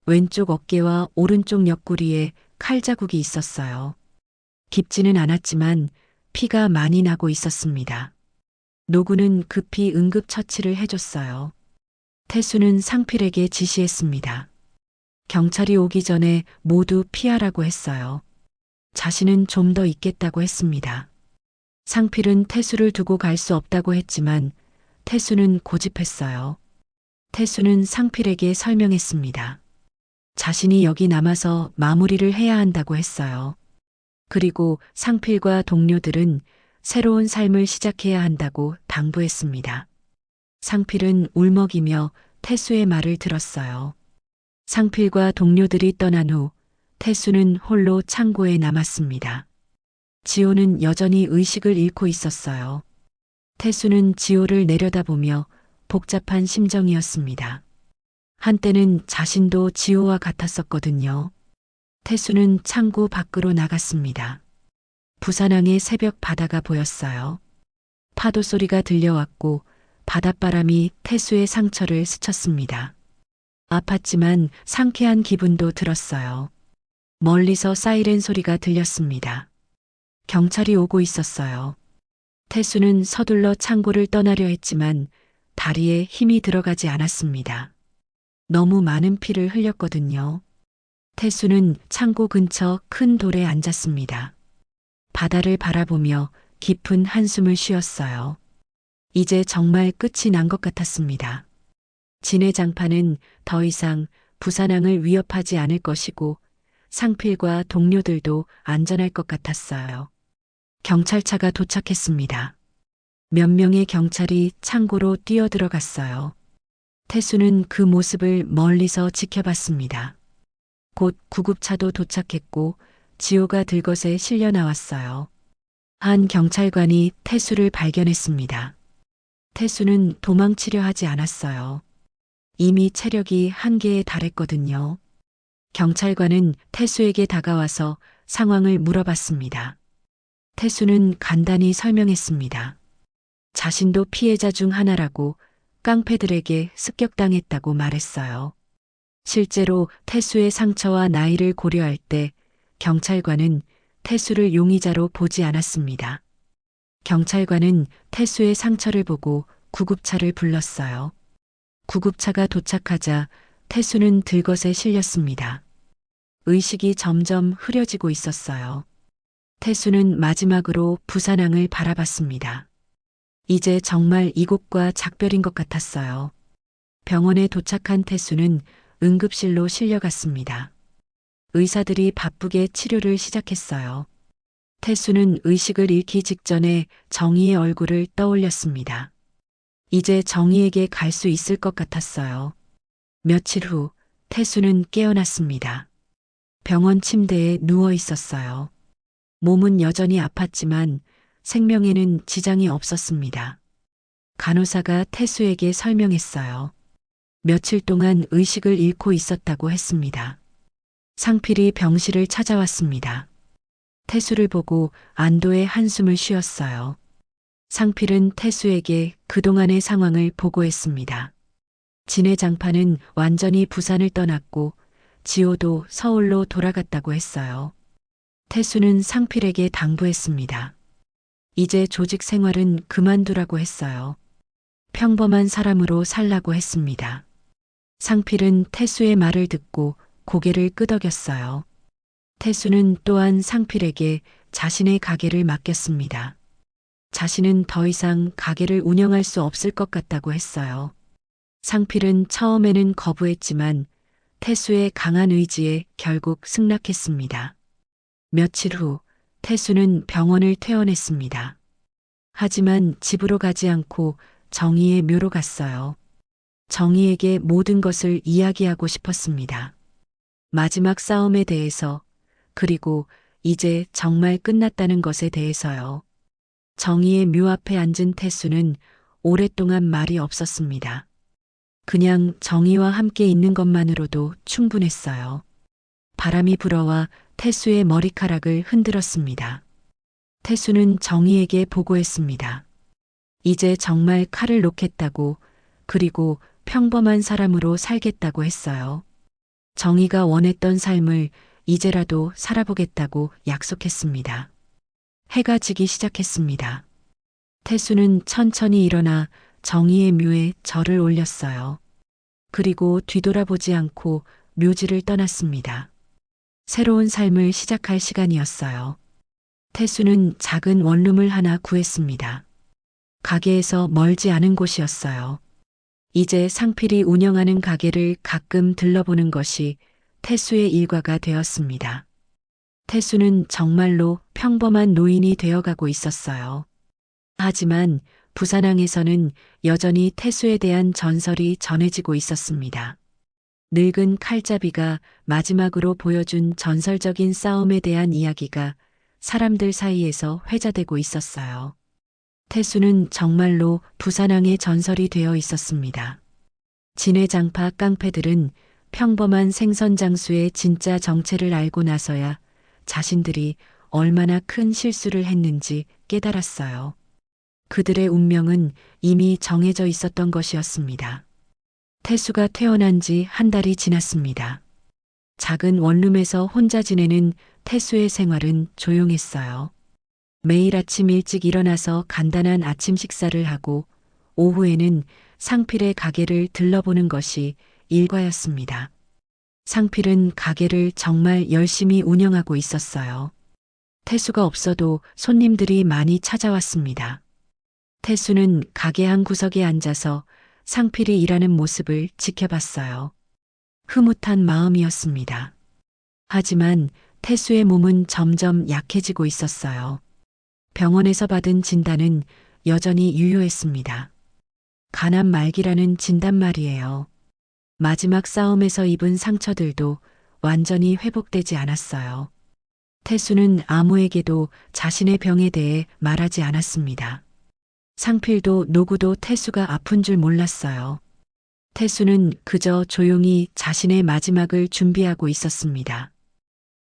왼쪽 어깨와 오른쪽 옆구리에 칼 자국이 있었어요. 깊지는 않았지만 피가 많이 나고 있었습니다. 노구는 급히 응급처치를 해줬어요. 태수는 상필에게 지시했습니다. 경찰이 오기 전에 모두 피하라고 했어요. 자신은 좀 더 있겠다고 했습니다. 상필은 태수를 두고 갈 수 없다고 했지만 태수는 고집했어요. 태수는 상필에게 설명했습니다. 자신이 여기 남아서 마무리를 해야 한다고 했어요. 그리고 상필과 동료들은 새로운 삶을 시작해야 한다고 당부했습니다. 상필은 울먹이며 태수의 말을 들었어요. 상필과 동료들이 떠난 후 태수는 홀로 창고에 남았습니다. 지호는 여전히 의식을 잃고 있었어요. 태수는 지호를 내려다보며 복잡한 심정이었습니다. 한때는 자신도 지호와 같았었거든요. 태수는 창고 밖으로 나갔습니다. 부산항의 새벽 바다가 보였어요. 파도 소리가 들려왔고 바닷바람이 태수의 상처를 스쳤습니다. 아팠지만 상쾌한 기분도 들었어요. 멀리서 사이렌 소리가 들렸습니다. 경찰이 오고 있었어요. 태수는 서둘러 창고를 떠나려 했지만 다리에 힘이 들어가지 않았습니다. 너무 많은 피를 흘렸거든요. 태수는 창고 근처 큰 돌에 앉았습니다. 바다를 바라보며 깊은 한숨을 쉬었어요. 이제 정말 끝이 난 것 같았습니다. 진해장파는 더 이상 부산항을 위협하지 않을 것이고 상필과 동료들도 안전할 것 같았어요. 경찰차가 도착했습니다. 몇 명의 경찰이 창고로 뛰어들어갔어요. 태수는 그 모습을 멀리서 지켜봤습니다. 곧 구급차도 도착했고 지호가 들것에 실려 나왔어요. 한 경찰관이 태수를 발견했습니다. 태수는 도망치려 하지 않았어요. 이미 체력이 한계에 달했거든요. 경찰관은 태수에게 다가와서 상황을 물어봤습니다. 태수는 간단히 설명했습니다. 자신도 피해자 중 하나라고 깡패들에게 습격당했다고 말했어요. 실제로 태수의 상처와 나이를 고려할 때 경찰관은 태수를 용의자로 보지 않았습니다. 경찰관은 태수의 상처를 보고 구급차를 불렀어요. 구급차가 도착하자 태수는 들것에 실렸습니다. 의식이 점점 흐려지고 있었어요. 태수는 마지막으로 부산항을 바라봤습니다. 이제 정말 이곳과 작별인 것 같았어요. 병원에 도착한 태수는 응급실로 실려갔습니다. 의사들이 바쁘게 치료를 시작했어요. 태수는 의식을 잃기 직전에 정희의 얼굴을 떠올렸습니다. 이제 정희에게 갈 수 있을 것 같았어요. 며칠 후 태수는 깨어났습니다. 병원 침대에 누워 있었어요. 몸은 여전히 아팠지만 생명에는 지장이 없었습니다. 간호사가 태수에게 설명했어요. 며칠 동안 의식을 잃고 있었다고 했습니다. 상필이 병실을 찾아왔습니다. 태수를 보고 안도의 한숨을 쉬었어요. 상필은 태수에게 그동안의 상황을 보고했습니다. 진해장파는 완전히 부산을 떠났고 지호도 서울로 돌아갔다고 했어요. 태수는 상필에게 당부했습니다. 이제 조직 생활은 그만두라고 했어요. 평범한 사람으로 살라고 했습니다. 상필은 태수의 말을 듣고 고개를 끄덕였어요. 태수는 또한 상필에게 자신의 가게를 맡겼습니다. 자신은 더 이상 가게를 운영할 수 없을 것 같다고 했어요. 상필은 처음에는 거부했지만 태수의 강한 의지에 결국 승낙했습니다. 며칠 후 태수는 병원을 퇴원했습니다. 하지만 집으로 가지 않고 정희의 묘로 갔어요. 정희에게 모든 것을 이야기하고 싶었습니다. 마지막 싸움에 대해서, 그리고 이제 정말 끝났다는 것에 대해서요. 정희의 묘 앞에 앉은 태수는 오랫동안 말이 없었습니다. 그냥 정희와 함께 있는 것만으로도 충분했어요. 바람이 불어와 태수의 머리카락을 흔들었습니다. 태수는 정희에게 보고했습니다. 이제 정말 칼을 놓겠다고, 그리고 평범한 사람으로 살겠다고 했어요. 정희가 원했던 삶을 이제라도 살아보겠다고 약속했습니다. 해가 지기 시작했습니다. 태수는 천천히 일어나 정희의 묘에 절을 올렸어요. 그리고 뒤돌아보지 않고 묘지를 떠났습니다. 새로운 삶을 시작할 시간이었어요. 태수는 작은 원룸을 하나 구했습니다. 가게에서 멀지 않은 곳이었어요. 이제 상필이 운영하는 가게를 가끔 들러보는 것이 태수의 일과가 되었습니다. 태수는 정말로 평범한 노인이 되어가고 있었어요. 하지만 부산항에서는 여전히 태수에 대한 전설이 전해지고 있었습니다. 늙은 칼잡이가 마지막으로 보여준 전설적인 싸움에 대한 이야기가 사람들 사이에서 회자되고 있었어요. 태수는 정말로 부산항의 전설이 되어 있었습니다. 진해장파 깡패들은 평범한 생선 장수의 진짜 정체를 알고 나서야 자신들이 얼마나 큰 실수를 했는지 깨달았어요. 그들의 운명은 이미 정해져 있었던 것이었습니다. 태수가 태어난 지 한 달이 지났습니다. 작은 원룸에서 혼자 지내는 태수의 생활은 조용했어요. 매일 아침 일찍 일어나서 간단한 아침 식사를 하고 오후에는 상필의 가게를 들러보는 것이 일과였습니다. 상필은 가게를 정말 열심히 운영하고 있었어요. 태수가 없어도 손님들이 많이 찾아왔습니다. 태수는 가게 한 구석에 앉아서 상필이 일하는 모습을 지켜봤어요. 흐뭇한 마음이었습니다. 하지만 태수의 몸은 점점 약해지고 있었어요. 병원에서 받은 진단은 여전히 유효했습니다. 간암 말기라는 진단 말이에요. 마지막 싸움에서 입은 상처들도 완전히 회복되지 않았어요. 태수는 아무에게도 자신의 병에 대해 말하지 않았습니다. 상필도 노구도 태수가 아픈 줄 몰랐어요. 태수는 그저 조용히 자신의 마지막을 준비하고 있었습니다.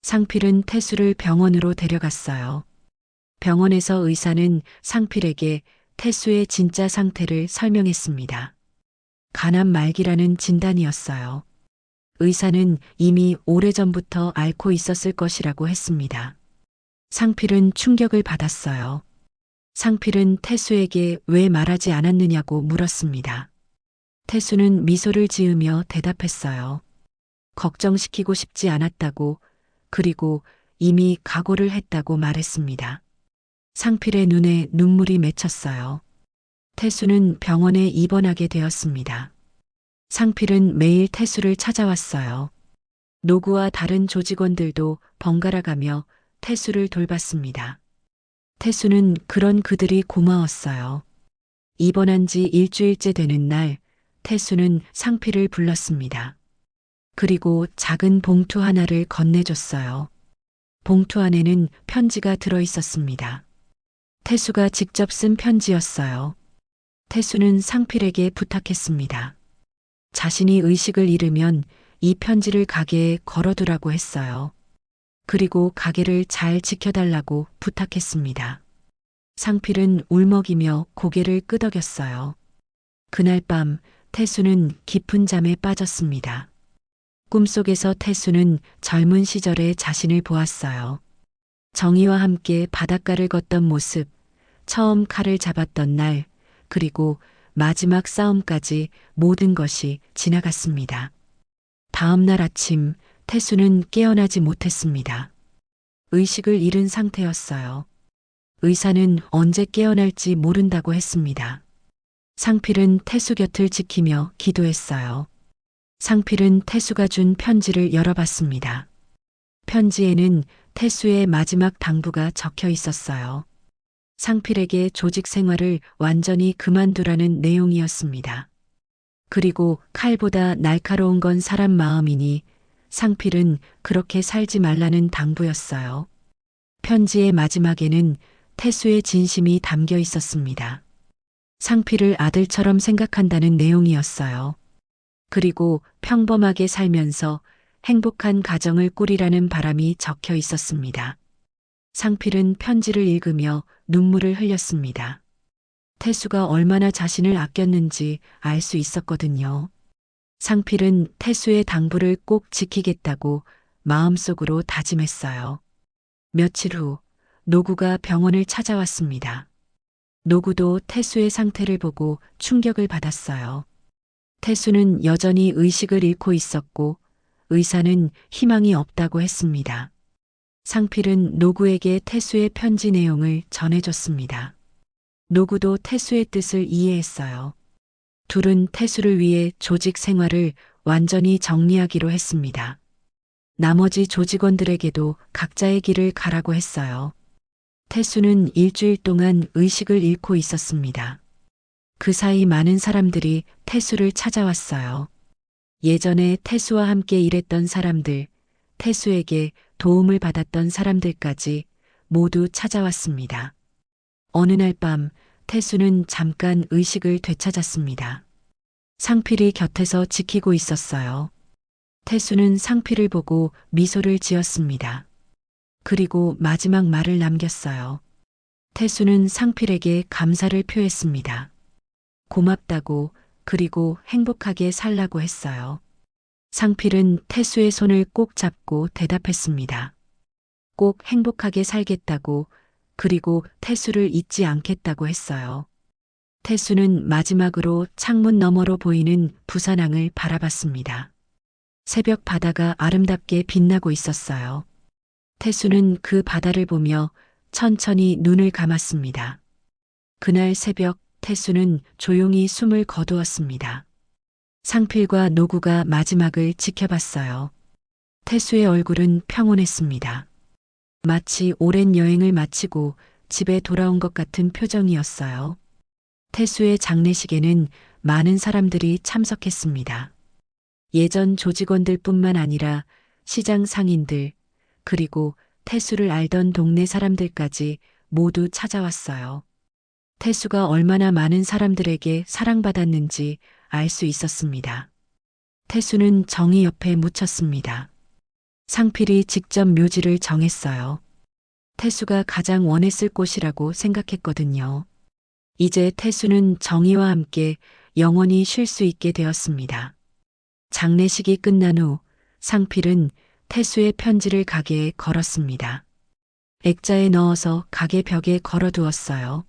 상필은 태수를 병원으로 데려갔어요. 병원에서 의사는 상필에게 태수의 진짜 상태를 설명했습니다. 간암 말기라는 진단이었어요. 의사는 이미 오래전부터 앓고 있었을 것이라고 했습니다. 상필은 충격을 받았어요. 상필은 태수에게 왜 말하지 않았느냐고 물었습니다. 태수는 미소를 지으며 대답했어요. 걱정시키고 싶지 않았다고, 그리고 이미 각오를 했다고 말했습니다. 상필의 눈에 눈물이 맺혔어요. 태수는 병원에 입원하게 되었습니다. 상필은 매일 태수를 찾아왔어요. 노구와 다른 조직원들도 번갈아가며 태수를 돌봤습니다. 태수는 그런 그들이 고마웠어요. 입원한 지 일주일째 되는 날, 태수는 상필을 불렀습니다. 그리고 작은 봉투 하나를 건네줬어요. 봉투 안에는 편지가 들어 있었습니다. 태수가 직접 쓴 편지였어요. 태수는 상필에게 부탁했습니다. 자신이 의식을 잃으면 이 편지를 가게에 걸어두라고 했어요. 그리고 가게를 잘 지켜달라고 부탁했습니다. 상필은 울먹이며 고개를 끄덕였어요. 그날 밤 태수는 깊은 잠에 빠졌습니다. 꿈속에서 태수는 젊은 시절의 자신을 보았어요. 정희와 함께 바닷가를 걷던 모습, 처음 칼을 잡았던 날, 그리고 마지막 싸움까지 모든 것이 지나갔습니다. 다음 날 아침 태수는 깨어나지 못했습니다. 의식을 잃은 상태였어요. 의사는 언제 깨어날지 모른다고 했습니다. 상필은 태수 곁을 지키며 기도했어요. 상필은 태수가 준 편지를 열어봤습니다. 편지에는 태수의 마지막 당부가 적혀 있었어요. 상필에게 조직 생활을 완전히 그만두라는 내용이었습니다. 그리고 칼보다 날카로운 건 사람 마음이니 상필은 그렇게 살지 말라는 당부였어요. 편지의 마지막에는 태수의 진심이 담겨 있었습니다. 상필을 아들처럼 생각한다는 내용이었어요. 그리고 평범하게 살면서 행복한 가정을 꾸리라는 바람이 적혀 있었습니다. 상필은 편지를 읽으며 눈물을 흘렸습니다. 태수가 얼마나 자신을 아꼈는지 알 수 있었거든요. 상필은 태수의 당부를 꼭 지키겠다고 마음속으로 다짐했어요. 며칠 후 노구가 병원을 찾아왔습니다. 노구도 태수의 상태를 보고 충격을 받았어요. 태수는 여전히 의식을 잃고 있었고 의사는 희망이 없다고 했습니다. 상필은 노구에게 태수의 편지 내용을 전해줬습니다. 노구도 태수의 뜻을 이해했어요. 둘은 태수를 위해 조직 생활을 완전히 정리하기로 했습니다. 나머지 조직원들에게도 각자의 길을 가라고 했어요. 태수는 일주일 동안 의식을 잃고 있었습니다. 그 사이 많은 사람들이 태수를 찾아왔어요. 예전에 태수와 함께 일했던 사람들, 태수에게 도움을 받았던 사람들까지 모두 찾아왔습니다. 어느 날 밤 태수는 잠깐 의식을 되찾았습니다. 상필이 곁에서 지키고 있었어요. 태수는 상필을 보고 미소를 지었습니다. 그리고 마지막 말을 남겼어요. 태수는 상필에게 감사를 표했습니다. 고맙다고 그리고 행복하게 살라고 했어요. 상필은 태수의 손을 꼭 잡고 대답했습니다. 꼭 행복하게 살겠다고 그리고 태수를 잊지 않겠다고 했어요. 태수는 마지막으로 창문 너머로 보이는 부산항을 바라봤습니다. 새벽 바다가 아름답게 빛나고 있었어요. 태수는 그 바다를 보며 천천히 눈을 감았습니다. 그날 새벽 태수는 조용히 숨을 거두었습니다. 상필과 노구가 마지막을 지켜봤어요. 태수의 얼굴은 평온했습니다. 마치 오랜 여행을 마치고 집에 돌아온 것 같은 표정이었어요. 태수의 장례식에는 많은 사람들이 참석했습니다. 예전 조직원들뿐만 아니라 시장 상인들, 그리고 태수를 알던 동네 사람들까지 모두 찾아왔어요. 태수가 얼마나 많은 사람들에게 사랑받았는지 알 수 있었습니다. 태수는 정의 옆에 묻혔습니다. 상필이 직접 묘지를 정했어요. 태수가 가장 원했을 곳이라고 생각했거든요. 이제 태수는 정의와 함께 영원히 쉴 수 있게 되었습니다. 장례식이 끝난 후 상필은 태수의 편지를 가게에 걸었습니다. 액자에 넣어서 가게 벽에 걸어두었어요.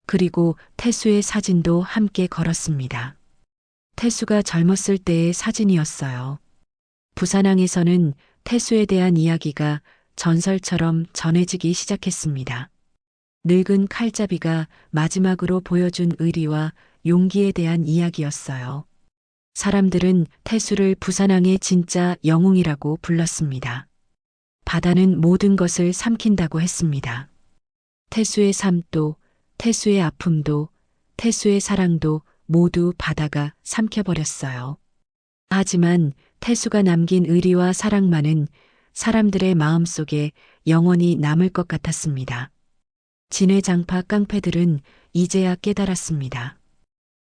그리고 태수의 사진도 함께 걸었습니다. 태수가 젊었을 때의 사진이었어요. 부산항에서는 태수에 대한 이야기가 전설처럼 전해지기 시작했습니다. 늙은 칼잡이가 마지막으로 보여준 의리와 용기에 대한 이야기였어요. 사람들은 태수를 부산항의 진짜 영웅이라고 불렀습니다. 바다는 모든 것을 삼킨다고 했습니다. 태수의 삶도, 태수의 아픔도, 태수의 사랑도 모두 바다가 삼켜버렸어요. 하지만 태수가 남긴 의리와 사랑만은 사람들의 마음속에 영원히 남을 것 같았습니다. 진해장파 깡패들은 이제야 깨달았습니다.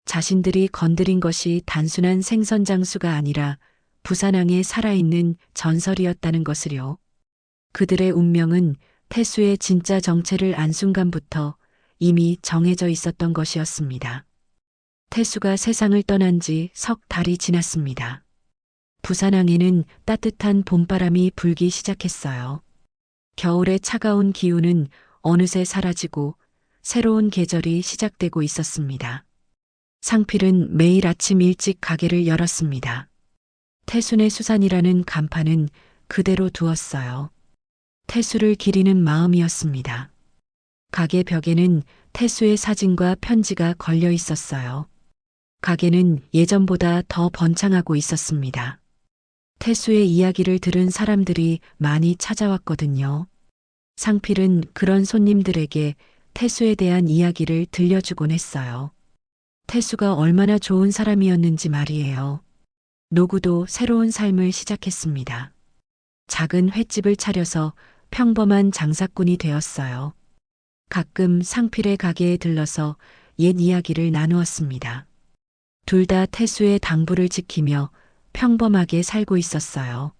자신들이 건드린 것이 단순한 생선 장수가 아니라 부산항에 살아있는 전설이었다는 것을요. 그들의 운명은 태수의 진짜 정체를 안 순간부터 이미 정해져 있었던 것이었습니다. 태수가 세상을 떠난 지 석 달이 지났습니다. 부산항에는 따뜻한 봄바람이 불기 시작했어요. 겨울의 차가운 기운은 어느새 사라지고 새로운 계절이 시작되고 있었습니다. 상필은 매일 아침 일찍 가게를 열었습니다. 태순의 수산이라는 간판은 그대로 두었어요. 태수를 기리는 마음이었습니다. 가게 벽에는 태수의 사진과 편지가 걸려 있었어요. 가게는 예전보다 더 번창하고 있었습니다. 태수의 이야기를 들은 사람들이 많이 찾아왔거든요. 상필은 그런 손님들에게 태수에 대한 이야기를 들려주곤 했어요. 태수가 얼마나 좋은 사람이었는지 말이에요. 노구도 새로운 삶을 시작했습니다. 작은 횟집을 차려서 평범한 장사꾼이 되었어요. 가끔 상필의 가게에 들러서 옛 이야기를 나누었습니다. 둘 다 태수의 당부를 지키며 평범하게 살고 있었어요.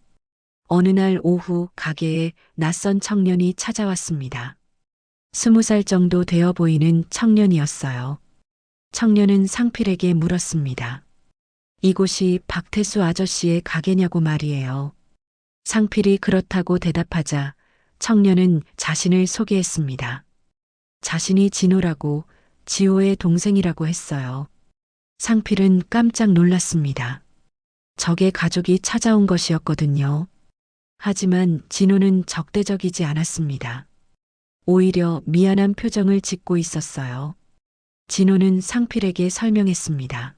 어느 날 오후 가게에 낯선 청년이 찾아왔습니다. 20살 정도 되어 보이는 청년이었어요. 청년은 상필에게 물었습니다. 이곳이 박태수 아저씨의 가게냐고 말이에요. 상필이 그렇다고 대답하자 청년은 자신을 소개했습니다. 자신이 진호라고, 지호의 동생이라고 했어요. 상필은 깜짝 놀랐습니다. 적의 가족이 찾아온 것이었거든요. 하지만 진호는 적대적이지 않았습니다. 오히려 미안한 표정을 짓고 있었어요. 진호는 상필에게 설명했습니다.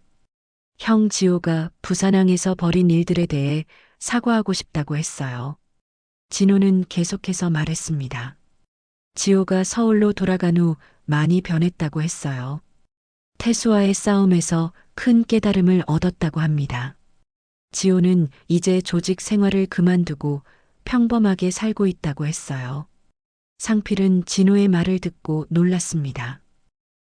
형 지호가 부산항에서 벌인 일들에 대해 사과하고 싶다고 했어요. 진호는 계속해서 말했습니다. 지호가 서울로 돌아간 후 많이 변했다고 했어요. 태수와의 싸움에서 큰 깨달음을 얻었다고 합니다. 지호는 이제 조직 생활을 그만두고 평범하게 살고 있다고 했어요. 상필은 진호의 말을 듣고 놀랐습니다.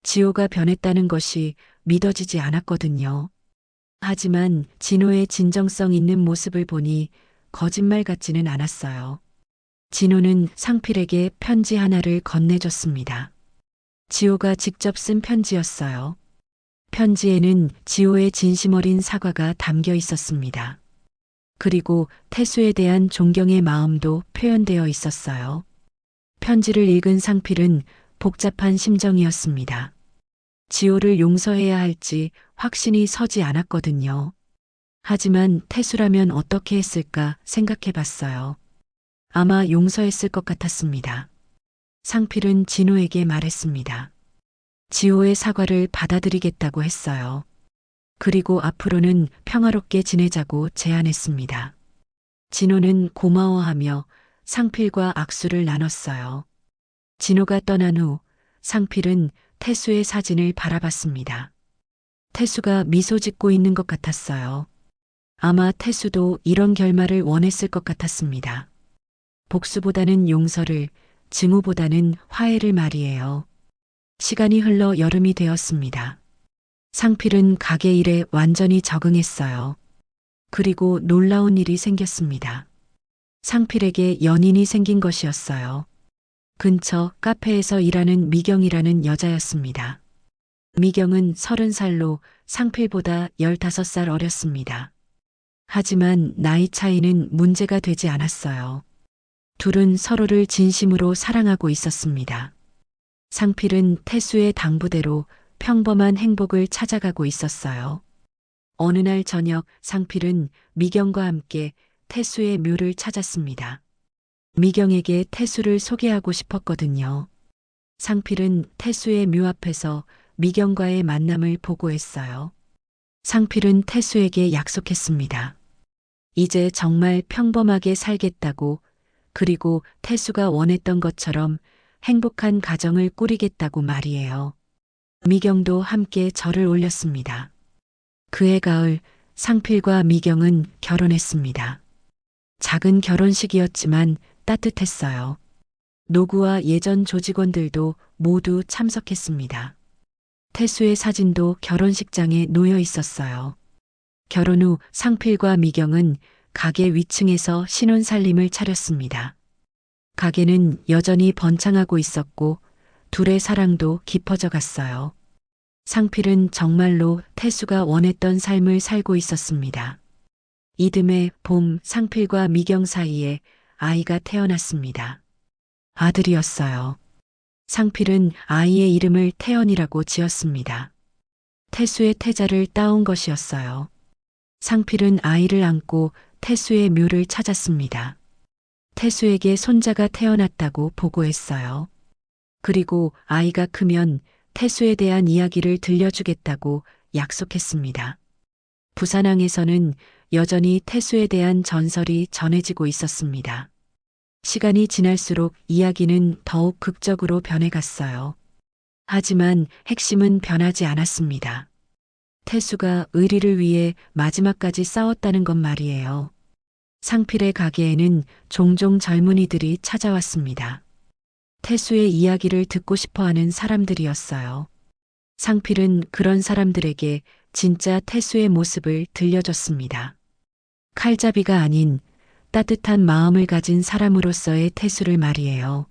지호가 변했다는 것이 믿어지지 않았거든요. 하지만 진호의 진정성 있는 모습을 보니 거짓말 같지는 않았어요. 진호는 상필에게 편지 하나를 건네줬습니다. 지호가 직접 쓴 편지였어요. 편지에는 지호의 진심 어린 사과가 담겨 있었습니다. 그리고 태수에 대한 존경의 마음도 표현되어 있었어요. 편지를 읽은 상필은 복잡한 심정이었습니다. 지호를 용서해야 할지 확신이 서지 않았거든요. 하지만 태수라면 어떻게 했을까 생각해 봤어요. 아마 용서했을 것 같았습니다. 상필은 진호에게 말했습니다. 지호의 사과를 받아들이겠다고 했어요. 그리고 앞으로는 평화롭게 지내자고 제안했습니다. 진호는 고마워하며 상필과 악수를 나눴어요. 진호가 떠난 후 상필은 태수의 사진을 바라봤습니다. 태수가 미소 짓고 있는 것 같았어요. 아마 태수도 이런 결말을 원했을 것 같았습니다. 복수보다는 용서를, 증오보다는 화해를 말이에요. 시간이 흘러 여름이 되었습니다. 상필은 가게 일에 완전히 적응했어요. 그리고 놀라운 일이 생겼습니다. 상필에게 연인이 생긴 것이었어요. 근처 카페에서 일하는 미경이라는 여자였습니다. 미경은 30살로 상필보다 15살 어렸습니다. 하지만 나이 차이는 문제가 되지 않았어요. 둘은 서로를 진심으로 사랑하고 있었습니다. 상필은 태수의 당부대로 평범한 행복을 찾아가고 있었어요. 어느 날 저녁 상필은 미경과 함께 태수의 묘를 찾았습니다. 미경에게 태수를 소개하고 싶었거든요. 상필은 태수의 묘 앞에서 미경과의 만남을 보고했어요. 상필은 태수에게 약속했습니다. 이제 정말 평범하게 살겠다고, 그리고 태수가 원했던 것처럼 행복한 가정을 꾸리겠다고 말이에요. 미경도 함께 절을 올렸습니다. 그해 가을 상필과 미경은 결혼했습니다. 작은 결혼식이었지만 따뜻했어요. 노구와 예전 조직원들도 모두 참석했습니다. 태수의 사진도 결혼식장에 놓여 있었어요. 결혼 후 상필과 미경은 가게 위층에서 신혼살림을 차렸습니다. 가게는 여전히 번창하고 있었고 둘의 사랑도 깊어져 갔어요. 상필은 정말로 태수가 원했던 삶을 살고 있었습니다. 이듬해 봄 상필과 미경 사이에 아이가 태어났습니다. 아들이었어요. 상필은 아이의 이름을 태연이라고 지었습니다. 태수의 태자를 따온 것이었어요. 상필은 아이를 안고 태수의 묘를 찾았습니다. 태수에게 손자가 태어났다고 보고했어요. 그리고 아이가 크면 태수에 대한 이야기를 들려주겠다고 약속했습니다. 부산항에서는 여전히 태수에 대한 전설이 전해지고 있었습니다. 시간이 지날수록 이야기는 더욱 극적으로 변해갔어요. 하지만 핵심은 변하지 않았습니다. 태수가 의리를 위해 마지막까지 싸웠다는 것 말이에요. 상필의 가게에는 종종 젊은이들이 찾아왔습니다. 태수의 이야기를 듣고 싶어하는 사람들이었어요. 상필은 그런 사람들에게 진짜 태수의 모습을 들려줬습니다. 칼잡이가 아닌 따뜻한 마음을 가진 사람으로서의 태수를 말이에요.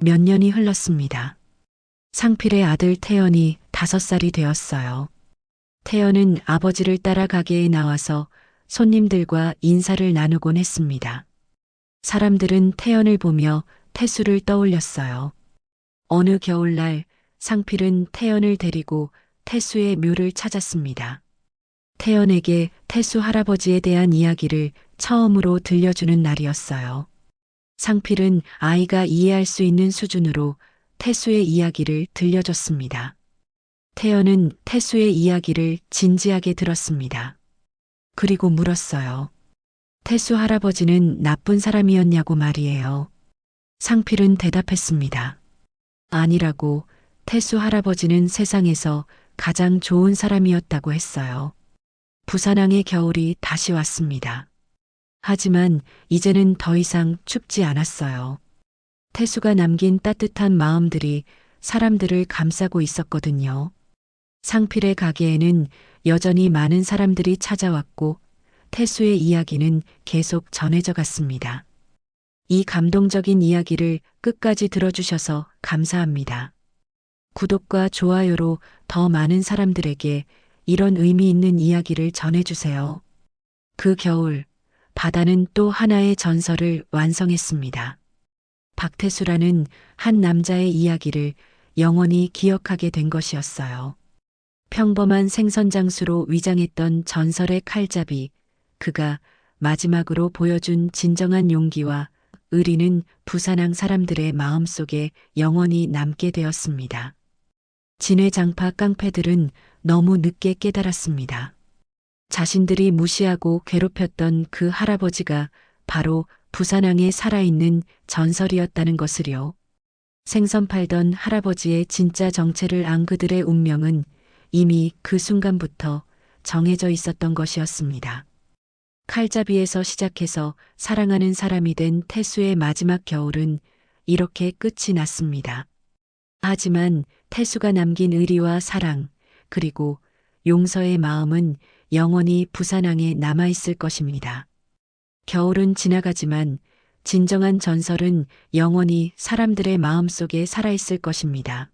몇 년이 흘렀습니다. 상필의 아들 태연이 5살이 되었어요. 태연은 아버지를 따라 가게에 나와서 손님들과 인사를 나누곤 했습니다. 사람들은 태연을 보며 태수를 떠올렸어요. 어느 겨울날 상필은 태연을 데리고 태수의 묘를 찾았습니다. 태연에게 태수 할아버지에 대한 이야기를 처음으로 들려주는 날이었어요. 상필은 아이가 이해할 수 있는 수준으로 태수의 이야기를 들려줬습니다. 태연은 태수의 이야기를 진지하게 들었습니다. 그리고 물었어요. 태수 할아버지는 나쁜 사람이었냐고 말이에요. 상필은 대답했습니다. 아니라고, 태수 할아버지는 세상에서 가장 좋은 사람이었다고 했어요. 부산항의 겨울이 다시 왔습니다. 하지만 이제는 더 이상 춥지 않았어요. 태수가 남긴 따뜻한 마음들이 사람들을 감싸고 있었거든요. 상필의 가게에는 여전히 많은 사람들이 찾아왔고 태수의 이야기는 계속 전해져 갔습니다. 이 감동적인 이야기를 끝까지 들어주셔서 감사합니다. 구독과 좋아요로 더 많은 사람들에게 이런 의미 있는 이야기를 전해주세요. 그 겨울, 바다는 또 하나의 전설을 완성했습니다. 박태수라는 한 남자의 이야기를 영원히 기억하게 된 것이었어요. 평범한 생선장수로 위장했던 전설의 칼잡이, 그가 마지막으로 보여준 진정한 용기와 의리는 부산항 사람들의 마음속에 영원히 남게 되었습니다. 진해장파 깡패들은 너무 늦게 깨달았습니다. 자신들이 무시하고 괴롭혔던 그 할아버지가 바로 부산항에 살아있는 전설이었다는 것을요. 생선 팔던 할아버지의 진짜 정체를 안 그들의 운명은 이미 그 순간부터 정해져 있었던 것이었습니다. 칼잡이에서 시작해서 사랑하는 사람이 된 태수의 마지막 겨울은 이렇게 끝이 났습니다. 하지만 태수가 남긴 의리와 사랑, 그리고 용서의 마음은 영원히 부산항에 남아있을 것입니다. 겨울은 지나가지만 진정한 전설은 영원히 사람들의 마음속에 살아있을 것입니다.